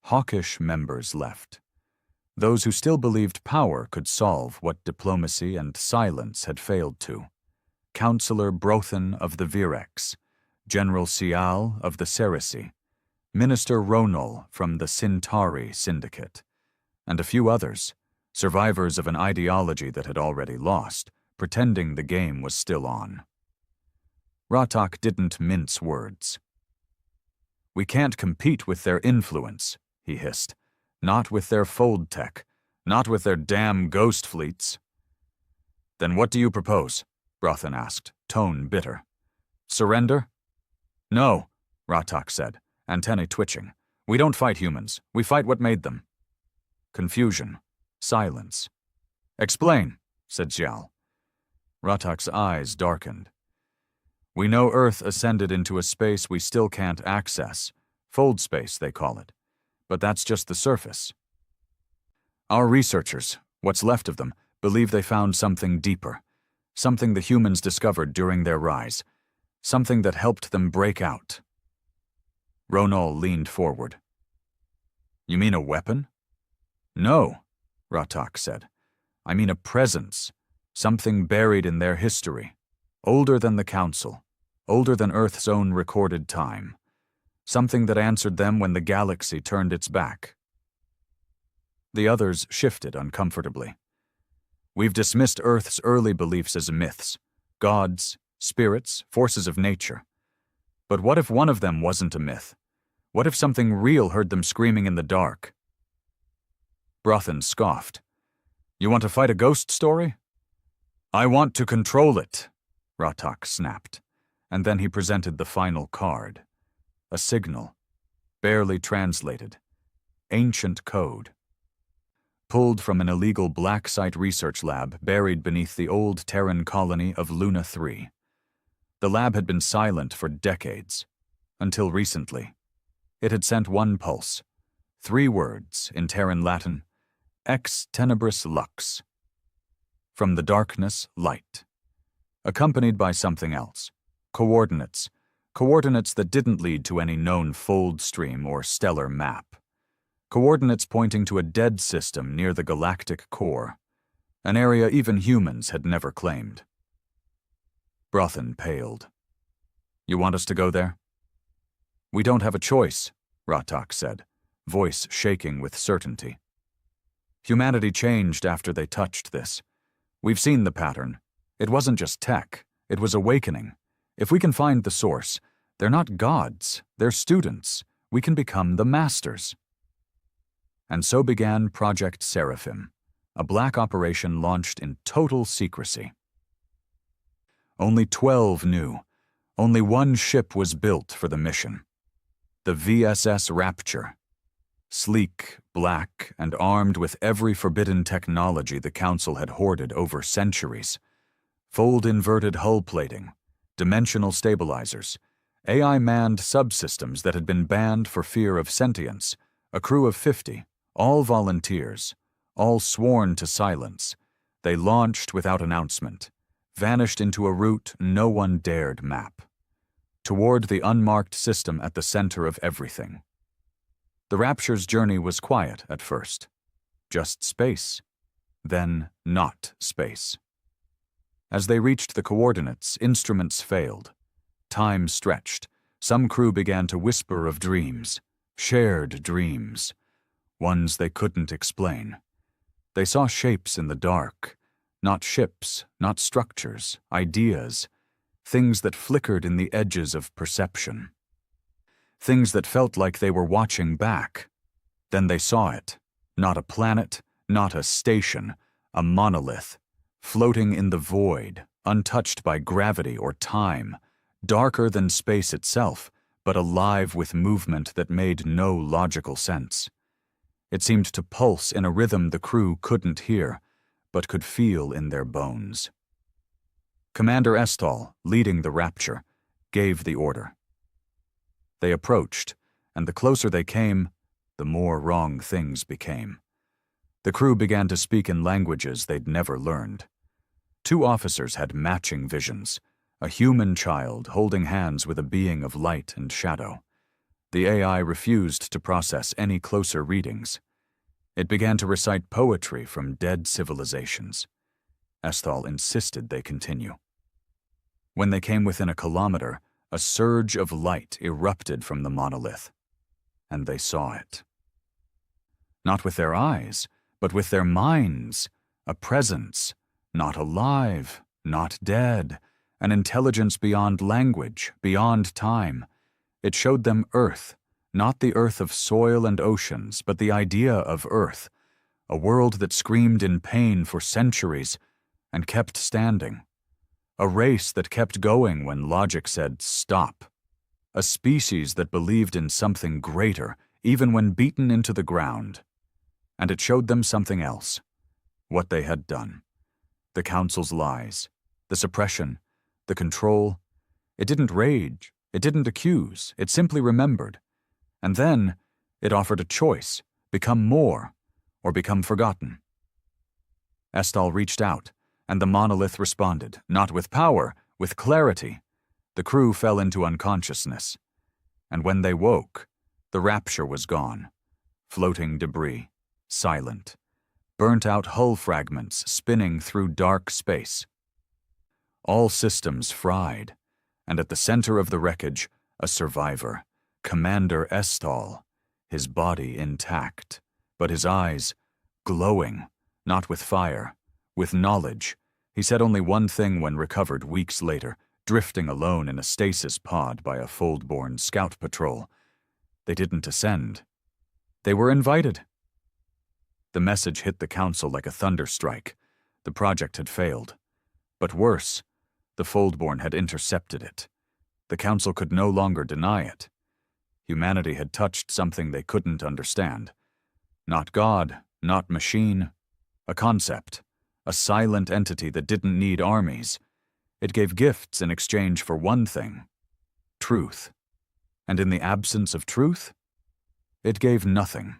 hawkish members left. Those who still believed power could solve what diplomacy and silence had failed to. Councillor Brothan of the Virex, General Sial of the Cerisi, Minister Ronol from the Centauri Syndicate, and a few others, survivors of an ideology that had already lost, pretending the game was still on. Ratak didn't mince words. "We can't compete with their influence," he hissed. "Not with their fold tech. Not with their damn ghost fleets." "Then what do you propose?" Brothan asked, tone bitter. "Surrender?" "No," Ratak said, antennae twitching. "We don't fight humans. We fight what made them." Confusion. Silence. "Explain," said Xiao. Ratak's eyes darkened. "We know Earth ascended into a space we still can't access. Fold space, they call it. But that's just the surface. Our researchers, what's left of them, believe they found something deeper. Something the humans discovered during their rise. Something that helped them break out." Ronol leaned forward. "You mean a weapon?" "No," Ratak said. "I mean a presence, something buried in their history, older than the Council, older than Earth's own recorded time, something that answered them when the galaxy turned its back." The others shifted uncomfortably. "We've dismissed Earth's early beliefs as myths, gods, spirits, forces of nature. But what if one of them wasn't a myth? What if something real heard them screaming in the dark?" Brothan scoffed. "You want to fight a ghost story?" "I want to control it," Ratak snapped, and then he presented the final card. A signal, barely translated, ancient code. Pulled from an illegal black site research lab buried beneath the old Terran colony of Luna 3. The lab had been silent for decades, until recently. It had sent one pulse, 3 words in Terran Latin, ex tenebris lux. From the darkness, light. Accompanied by something else, coordinates that didn't lead to any known fold stream or stellar map. Coordinates pointing to a dead system near the galactic core, an area even humans had never claimed. Brothan paled. "You want us to go there?" "We don't have a choice," Ratak said, voice shaking with certainty. "Humanity changed after they touched this. We've seen the pattern. It wasn't just tech, it was awakening. If we can find the source, they're not gods, they're students. We can become the masters." And so began Project Seraphim, a black operation launched in total secrecy. Only 12 knew. Only one ship was built for the mission. The VSS Rapture. Sleek, black, and armed with every forbidden technology the Council had hoarded over centuries. Fold-inverted hull plating, dimensional stabilizers, AI-manned subsystems that had been banned for fear of sentience, a crew of 50, all volunteers, All sworn to silence, they launched without announcement, vanished into a route no one dared map, toward the unmarked system at the center of everything. The Rapture's journey was quiet at first. Just space, then not space. As they reached the coordinates, instruments failed. Time stretched. Some crew began to whisper of dreams, shared dreams, ones they couldn't explain. They saw shapes in the dark, not ships, not structures, ideas, things that flickered in the edges of perception. Things that felt like they were watching back. Then they saw it. Not a planet, not a station, a monolith, floating in the void, untouched by gravity or time, darker than space itself, but alive with movement that made no logical sense. It seemed to pulse in a rhythm the crew couldn't hear, but could feel in their bones. Commander Estall, leading the Rapture, gave the order. They approached, and the closer they came, the more wrong things became. The crew began to speak in languages they'd never learned. 2 officers had matching visions, a human child holding hands with a being of light and shadow. The AI refused to process any closer readings. It began to recite poetry from dead civilizations. Estall insisted they continue. When they came within a kilometer, a surge of light erupted from the monolith, and they saw it. Not with their eyes, but with their minds, a presence, not alive, not dead, an intelligence beyond language, beyond time. It showed them Earth, not the Earth of soil and oceans, but the idea of Earth, a world that screamed in pain for centuries and kept standing. A race that kept going when logic said stop. A species that believed in something greater, even when beaten into the ground. And it showed them something else. What they had done. The Council's lies. The suppression. The control. It didn't rage. It didn't accuse. It simply remembered. And then it offered a choice. Become more, or become forgotten. Estall reached out, and the monolith responded, not with power, with clarity. The crew fell into unconsciousness. And when they woke, the Rapture was gone. Floating debris, silent. Burnt-out hull fragments spinning through dark space. All systems fried, and at the center of the wreckage, a survivor, Commander Estall, his body intact, but his eyes glowing, not with fire, with knowledge. He said only one thing when recovered weeks later, drifting alone in a stasis pod by a Foldborn scout patrol. They didn't ascend. They were invited. The message hit the Council like a thunderstrike. The project had failed. But worse, the Foldborn had intercepted it. The Council could no longer deny it. Humanity had touched something they couldn't understand. Not God, not machine. A concept. A silent entity that didn't need armies. It gave gifts in exchange for one thing. Truth. And in the absence of truth, it gave nothing.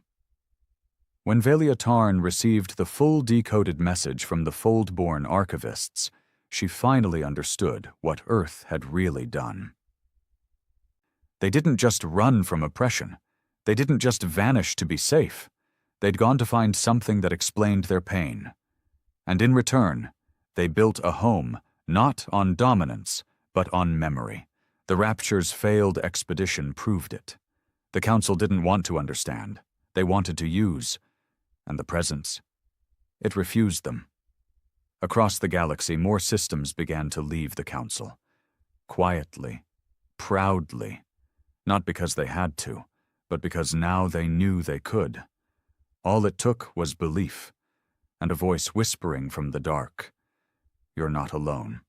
When Velia Tarn received the full decoded message from the Foldborn archivists, she finally understood what Earth had really done. They didn't just run from oppression. They didn't just vanish to be safe. They'd gone to find something that explained their pain. And in return, they built a home, not on dominance, but on memory. The Rapture's failed expedition proved it. The Council didn't want to understand. They wanted to use. And the Presence, it refused them. Across the galaxy, more systems began to leave the Council. Quietly, proudly. Not because they had to, but because now they knew they could. All it took was belief. And a voice whispering from the dark, "You're not alone."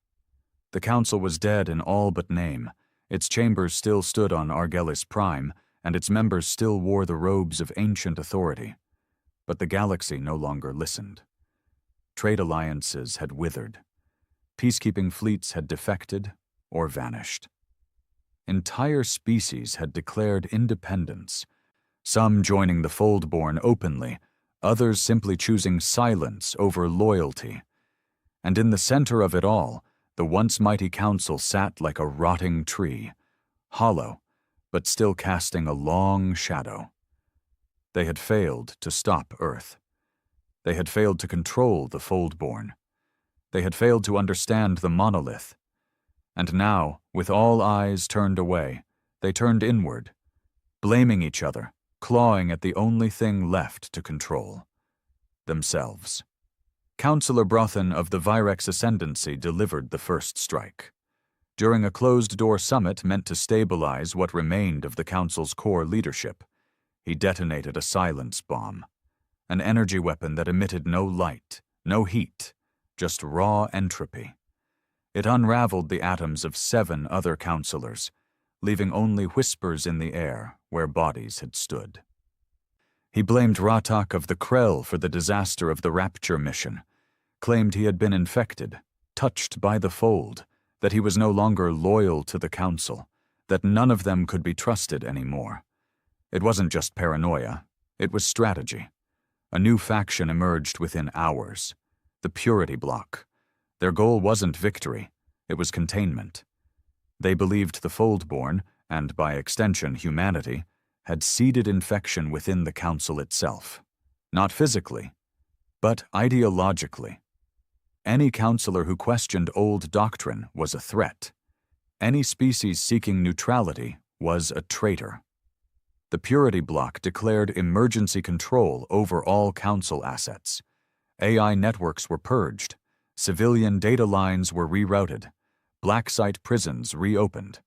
The Council was dead in all but name. Its chambers still stood on Argellis Prime, and its members still wore the robes of ancient authority. But the galaxy no longer listened. Trade alliances had withered. Peacekeeping fleets had defected or vanished. Entire species had declared independence, some joining the Foldborn openly, others simply choosing silence over loyalty. And in the center of it all, the once mighty council sat like a rotting tree, hollow, but still casting a long shadow. They had failed to stop Earth. They had failed to control the Foldborn. They had failed to understand the monolith. And now, with all eyes turned away, they turned inward, blaming each other, clawing at the only thing left to control: themselves. Councillor Brothen of the Virex Ascendancy delivered the first strike. During a closed-door summit meant to stabilize what remained of the Council's core leadership, he detonated a silence bomb, an energy weapon that emitted no light, no heat, just raw entropy. It unraveled the atoms of 7 other councillors, leaving only whispers in the air where bodies had stood. He blamed Ratak of the Krell for the disaster of the Rapture mission, claimed he had been infected, touched by the Fold, that he was no longer loyal to the Council, that none of them could be trusted anymore. It wasn't just paranoia, it was strategy. A new faction emerged within hours: the Purity Block. Their goal wasn't victory, it was containment. They believed the Foldborn, and by extension humanity, had seeded infection within the Council itself. Not physically, but ideologically. Any councillor who questioned old doctrine was a threat. Any species seeking neutrality was a traitor. The Purity Block declared emergency control over all Council assets. AI networks were purged. Civilian data lines were rerouted. Black site prisons reopened.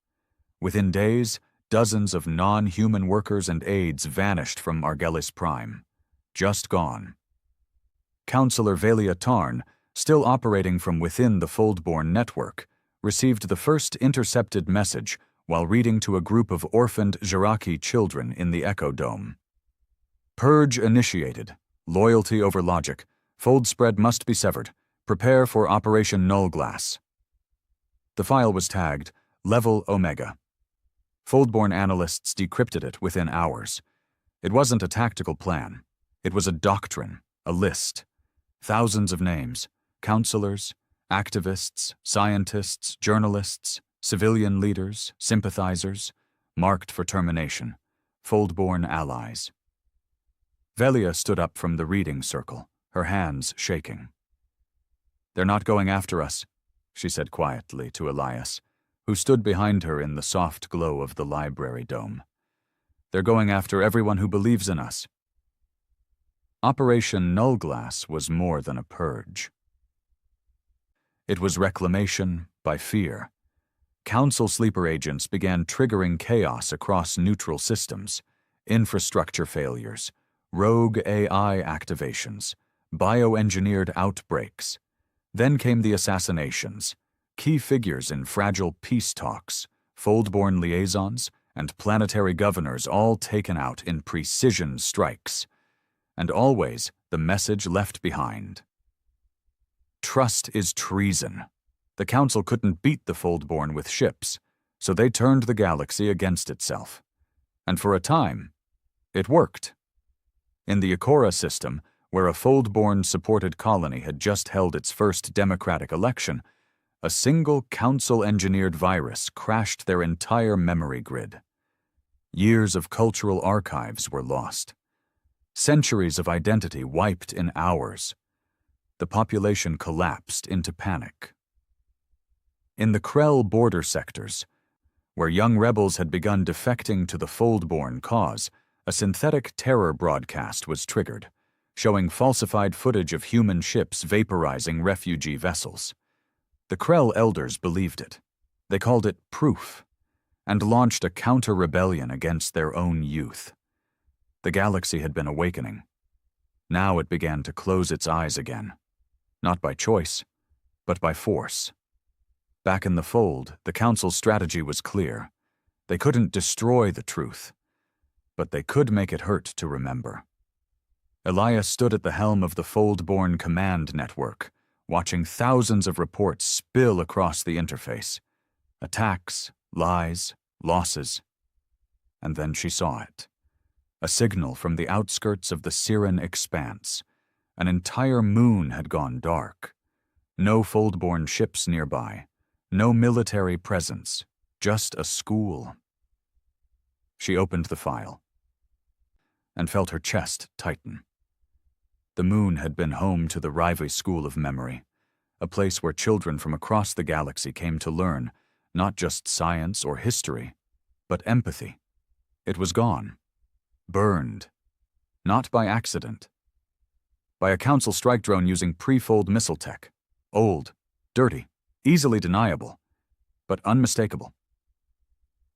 Within days, dozens of non-human workers and aides vanished from Argelis Prime. Just gone. Councillor Velia Tarn, still operating from within the Foldborn network, received the first intercepted message while reading to a group of orphaned Jiraki children in the Echo Dome. Purge initiated. Loyalty over logic. Fold spread must be severed. Prepare for Operation Null Glass. The file was tagged Level Omega. Foldborn analysts decrypted it within hours. It wasn't a tactical plan. It was a doctrine, a list. Thousands of names: councillors, activists, scientists, journalists, civilian leaders, sympathizers, marked for termination, Foldborn allies. Velia stood up from the reading circle, her hands shaking. "They're not going after us," she said quietly to Elias, who stood behind her in the soft glow of the library dome. "They're going after everyone who believes in us." Operation Null Glass was more than a purge. It was reclamation by fear. Council sleeper agents began triggering chaos across neutral systems: infrastructure failures, rogue AI activations, bioengineered outbreaks. Then came the assassinations, key figures in fragile peace talks, Foldborn liaisons, and planetary governors all taken out in precision strikes. And always the message left behind: trust is treason. The Council couldn't beat the Foldborn with ships, so they turned the galaxy against itself. And for a time, it worked. In the Ikora system, where a Foldborn-supported colony had just held its first democratic election, a single Council-engineered virus crashed their entire memory grid. Years of cultural archives were lost. Centuries of identity wiped in hours. The population collapsed into panic. In the Krell border sectors, where young rebels had begun defecting to the Foldborn cause, a synthetic terror broadcast was triggered, showing falsified footage of human ships vaporizing refugee vessels. The Krell elders believed it. They called it proof, and launched a counter-rebellion against their own youth. The galaxy had been awakening. Now it began to close its eyes again, not by choice, but by force. Back in the Fold, the Council's strategy was clear. They couldn't destroy the truth, but they could make it hurt to remember. Elias stood at the helm of the Foldborn command network, watching thousands of reports spill across the interface. Attacks, lies, losses. And then she saw it. A signal from the outskirts of the Siren expanse. An entire moon had gone dark. No Foldborn ships nearby. No military presence. Just a school. She opened the file and felt her chest tighten. The moon had been home to the Rivy School of Memory, a place where children from across the galaxy came to learn not just science or history, but empathy. It was gone. Burned. Not by accident. By a Council strike drone using pre-fold missile tech. Old, dirty, easily deniable, but unmistakable.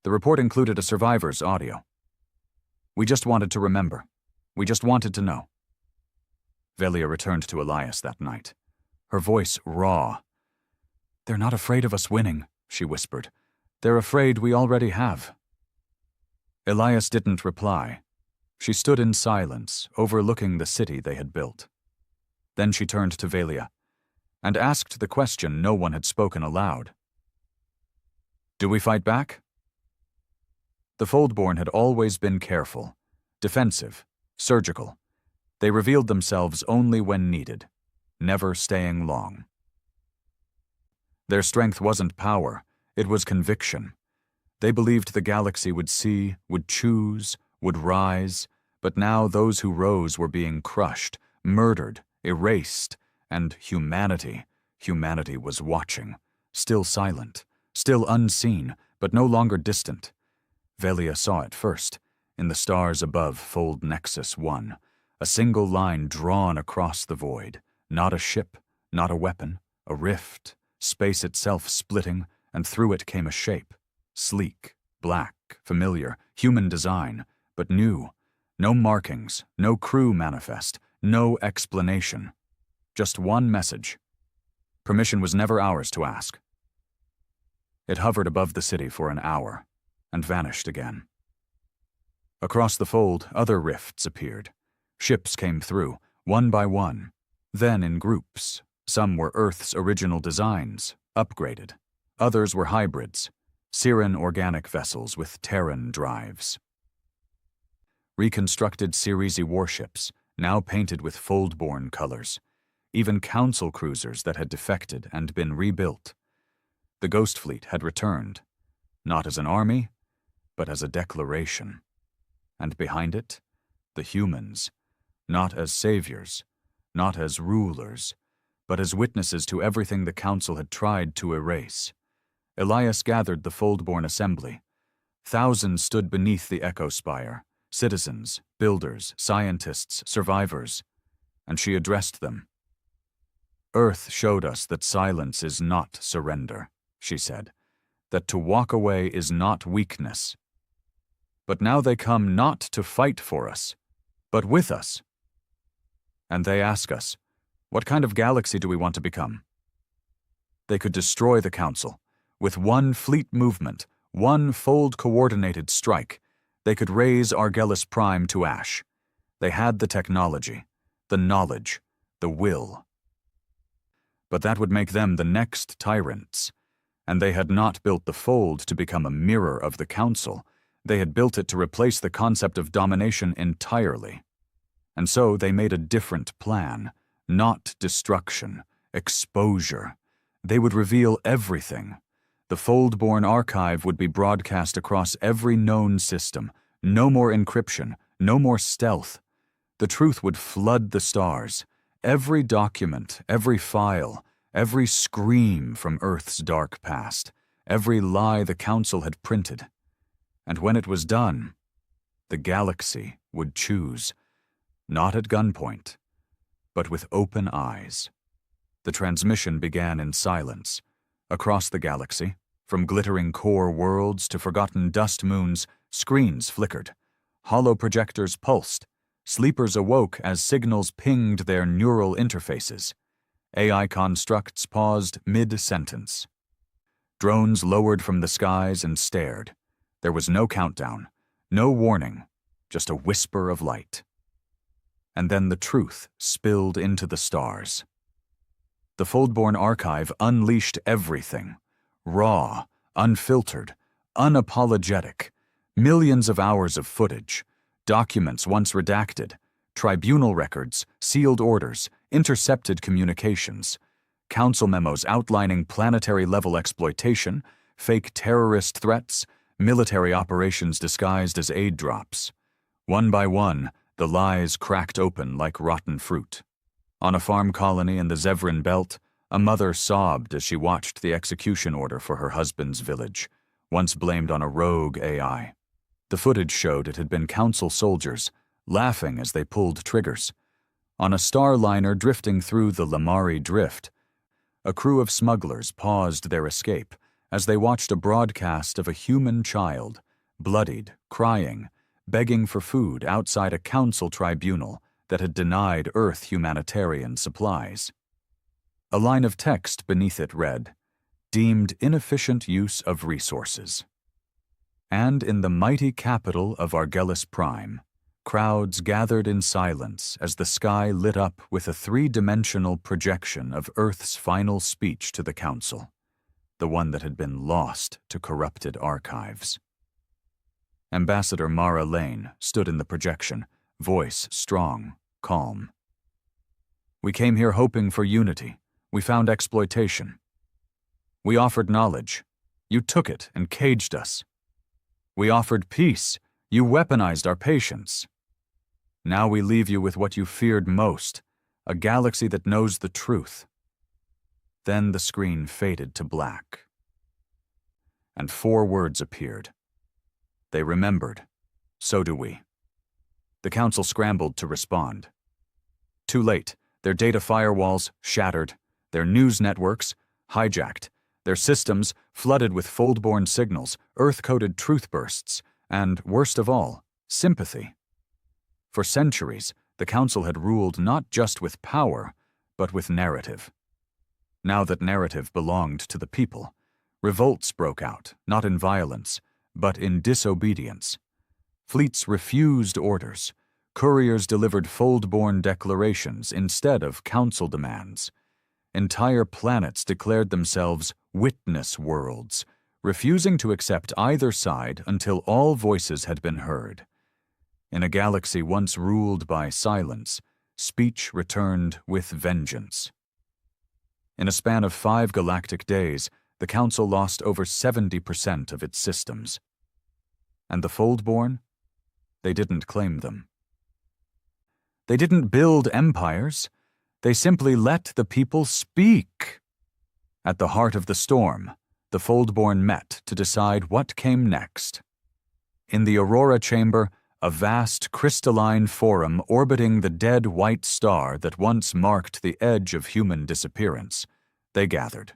The report included a survivor's audio. We just wanted to remember. We just wanted to know. Velia returned to Elias that night, her voice raw. "They're not afraid of us winning," she whispered. "They're afraid we already have." Elias didn't reply. She stood in silence, overlooking the city they had built. Then she turned to Velia and asked the question no one had spoken aloud. "Do we fight back?" The Foldborn had always been careful, defensive, surgical. They revealed themselves only when needed, never staying long. Their strength wasn't power, it was conviction. They believed the galaxy would see, would choose, would rise, but now those who rose were being crushed, murdered, erased, and humanity was watching, still silent, still unseen, but no longer distant. Velia saw it first, in the stars above Fold Nexus 1, a single line drawn across the void, not a ship, not a weapon, a rift, space itself splitting, and through it came a shape, sleek, black, familiar, human design, but new. No markings, no crew manifest, no explanation. Just one message. Permission was never ours to ask. It hovered above the city for an hour, and vanished again. Across the fold, other rifts appeared. Ships came through, one by one, then in groups. Some were Earth's original designs, upgraded. Others were hybrids, Siren organic vessels with Terran drives. Reconstructed Cereisi warships, now painted with Foldborn colors. Even Council cruisers that had defected and been rebuilt. The Ghost Fleet had returned, not as an army, but as a declaration. And behind it, the humans, not as saviors, not as rulers, but as witnesses to everything the Council had tried to erase. Elias gathered the Foldborn assembly. Thousands stood beneath the Echo Spire, citizens, builders, scientists, survivors, and she addressed them. "Earth showed us that silence is not surrender," she said, "that to walk away is not weakness. But now they come not to fight for us, but with us. And they ask us, what kind of galaxy do we want to become? They could destroy the Council. With one fleet movement, one fold-coordinated strike, they could raise Argellus Prime to ash. They had the technology, the knowledge, the will. But that would make them the next tyrants. And they had not built the Fold to become a mirror of the Council. They had built it to replace the concept of domination entirely. And so they made a different plan, not destruction, exposure. They would reveal everything. The Foldborn archive would be broadcast across every known system. No more encryption, no more stealth. The truth would flood the stars. Every document, every file, every scream from Earth's dark past, every lie the Council had printed. And when it was done, the galaxy would choose, not at gunpoint, but with open eyes. The transmission began in silence. Across the galaxy, from glittering core worlds to forgotten dust moons, screens flickered. Hollow projectors pulsed. Sleepers awoke as signals pinged their neural interfaces. AI constructs paused mid-sentence. Drones lowered from the skies and stared. There was no countdown, no warning, just a whisper of light. And then the truth spilled into the stars. The Foldborn archive unleashed everything. Raw, unfiltered, unapologetic. Millions of hours of footage. documents once redacted, tribunal records, sealed orders, intercepted communications, council memos outlining planetary-level exploitation, fake terrorist threats, military operations disguised as aid drops. One by one, the lies cracked open like rotten fruit. On a farm colony in the Zevran Belt, a mother sobbed as she watched the execution order for her husband's village, once blamed on a rogue AI. The footage showed it had been council soldiers, laughing as they pulled triggers. On a star liner drifting through the Lamari Drift, a crew of smugglers paused their escape as they watched a broadcast of a human child, bloodied, crying, begging for food outside a council tribunal that had denied Earth humanitarian supplies. A line of text beneath it read, "Deemed inefficient use of resources." And in the mighty capital of Argelis Prime, crowds gathered in silence as the sky lit up with a three-dimensional projection of Earth's final speech to the Council, the one that had been lost to corrupted archives. Ambassador Mara Lane stood in the projection, voice strong, calm. "We came here hoping for unity. We found exploitation. We offered knowledge. You took it and caged us. We offered peace. You weaponized our patience. Now we leave you with what you feared most, a galaxy that knows the truth." Then the screen faded to black. And 4 words appeared. They remembered. So do we. The Council scrambled to respond. Too late. Their data firewalls shattered, their news networks hijacked, their systems flooded with fold-borne signals, Earth-coded truth bursts, and, worst of all, sympathy. For centuries, the Council had ruled not just with power, but with narrative. Now that narrative belonged to the people, revolts broke out, not in violence, but in disobedience. Fleets refused orders. Couriers delivered fold-borne declarations instead of council demands. Entire planets declared themselves witness worlds, refusing to accept either side until all voices had been heard. In a galaxy once ruled by silence, speech returned with vengeance. In a span of 5 galactic days, the Council lost over 70% of its systems. And the Foldborn? They didn't claim them. They didn't build empires. They simply let the people speak. At the heart of the storm, the Foldborn met to decide what came next. In the Aurora Chamber, a vast crystalline forum orbiting the dead white star that once marked the edge of human disappearance, they gathered.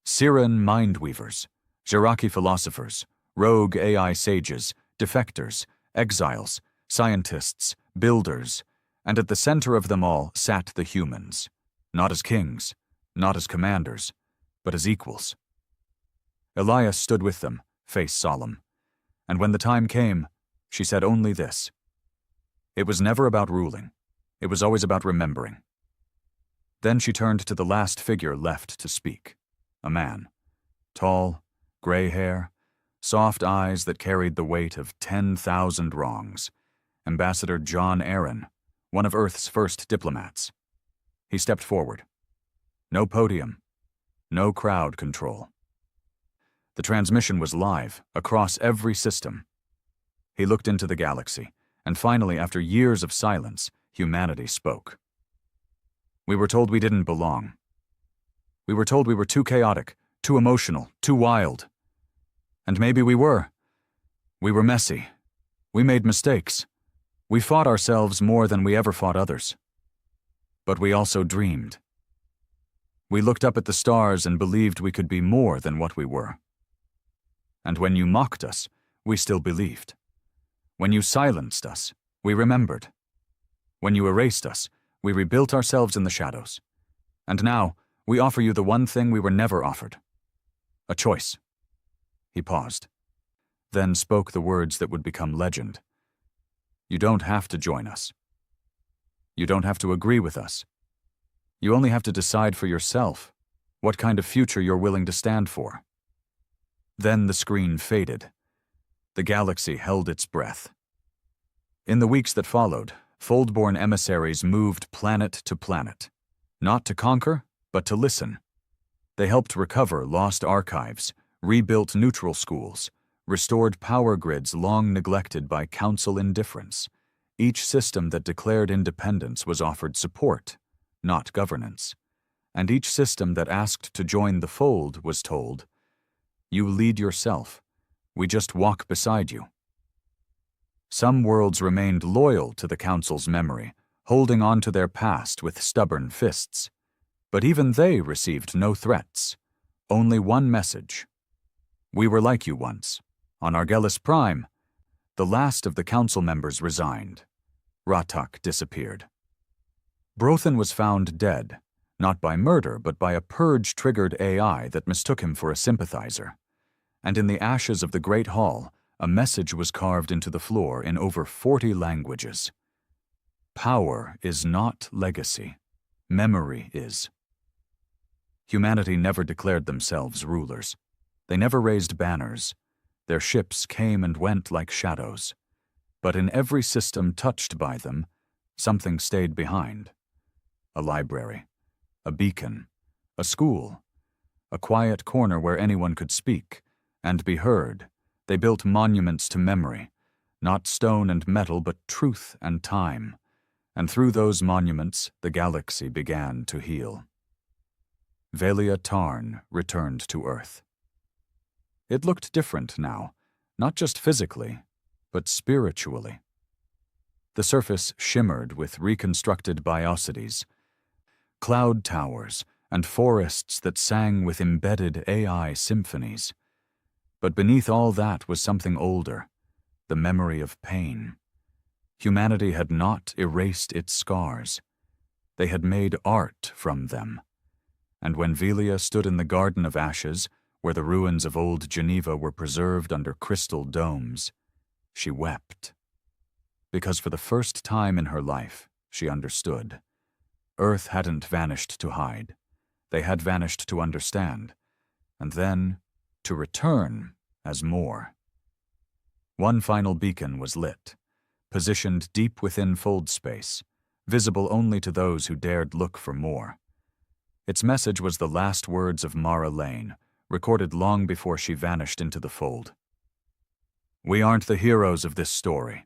Siren mindweavers, Jiraki philosophers, rogue AI sages, defectors, exiles, scientists, builders, and at the center of them all sat the humans, not as kings, not as commanders, but as equals. Elias stood with them, face solemn, and when the time came, she said only this. It was never about ruling. It was always about remembering. Then she turned to the last figure left to speak, a man, tall, gray hair, soft eyes that carried the weight of 10,000 wrongs, Ambassador John Aaron, one of Earth's first diplomats. He stepped forward. No podium, no crowd control. The transmission was live, across every system. He looked into the galaxy, and finally, after years of silence, humanity spoke. We were told we didn't belong. We were told we were too chaotic, too emotional, too wild. And maybe we were. We were messy. We made mistakes. We fought ourselves more than we ever fought others. But we also dreamed. We looked up at the stars and believed we could be more than what we were. And when you mocked us, we still believed. When you silenced us, we remembered. When you erased us, we rebuilt ourselves in the shadows. And now, we offer you the one thing we were never offered. A choice. He paused, then spoke the words that would become legend. You don't have to join us. You don't have to agree with us. You only have to decide for yourself what kind of future you're willing to stand for. Then the screen faded. The galaxy held its breath. In the weeks that followed, Foldborn emissaries moved planet to planet, not to conquer, but to listen. They helped recover lost archives, rebuilt neutral schools, restored power grids long neglected by council indifference. Each system that declared independence was offered support, not governance. And each system that asked to join the fold was told, "You lead yourself. We just walk beside you." Some worlds remained loyal to the Council's memory, holding on to their past with stubborn fists. But even they received no threats, only one message. "We were like you once. On Argellis Prime, the last of the Council members resigned. Ratak disappeared. Brothan was found dead, not by murder but by a purge-triggered AI that mistook him for a sympathizer. And in the ashes of the Great Hall, a message was carved into the floor in over 40 languages. Power is not legacy. Memory is. Humanity never declared themselves rulers. They never raised banners. Their ships came and went like shadows. But in every system touched by them, something stayed behind. A library, a beacon, a school, a quiet corner where anyone could speak and be heard. They built monuments to memory, not stone and metal, but truth and time. And through those monuments, the galaxy began to heal. Velia Tarn returned to Earth. It looked different now, not just physically, but spiritually. The surface shimmered with reconstructed biosities, cloud towers, and forests that sang with embedded AI symphonies. But beneath all that was something older, the memory of pain. Humanity had not erased its scars. They had made art from them. And when Velia stood in the Garden of Ashes, where the ruins of old Geneva were preserved under crystal domes, she wept. Because for the first time in her life, she understood. Earth hadn't vanished to hide. They had vanished to understand. And then, to return as more. One final beacon was lit, positioned deep within fold space, visible only to those who dared look for more. Its message was the last words of Mara Lane, recorded long before she vanished into the fold. "We aren't the heroes of this story.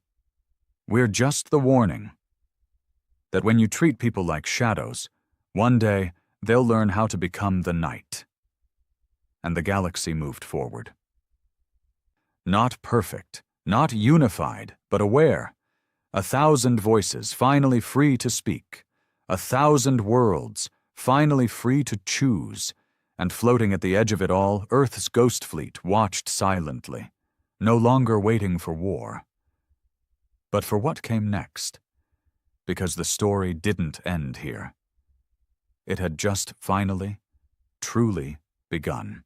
We're just the warning. That when you treat people like shadows, one day they'll learn how to become the night." And the galaxy moved forward. Not perfect, not unified, but aware. 1,000 voices finally free to speak. 1,000 worlds finally free to choose. And floating at the edge of it all, Earth's ghost fleet watched silently, no longer waiting for war. But for what came next? Because the story didn't end here. It had just finally, truly begun.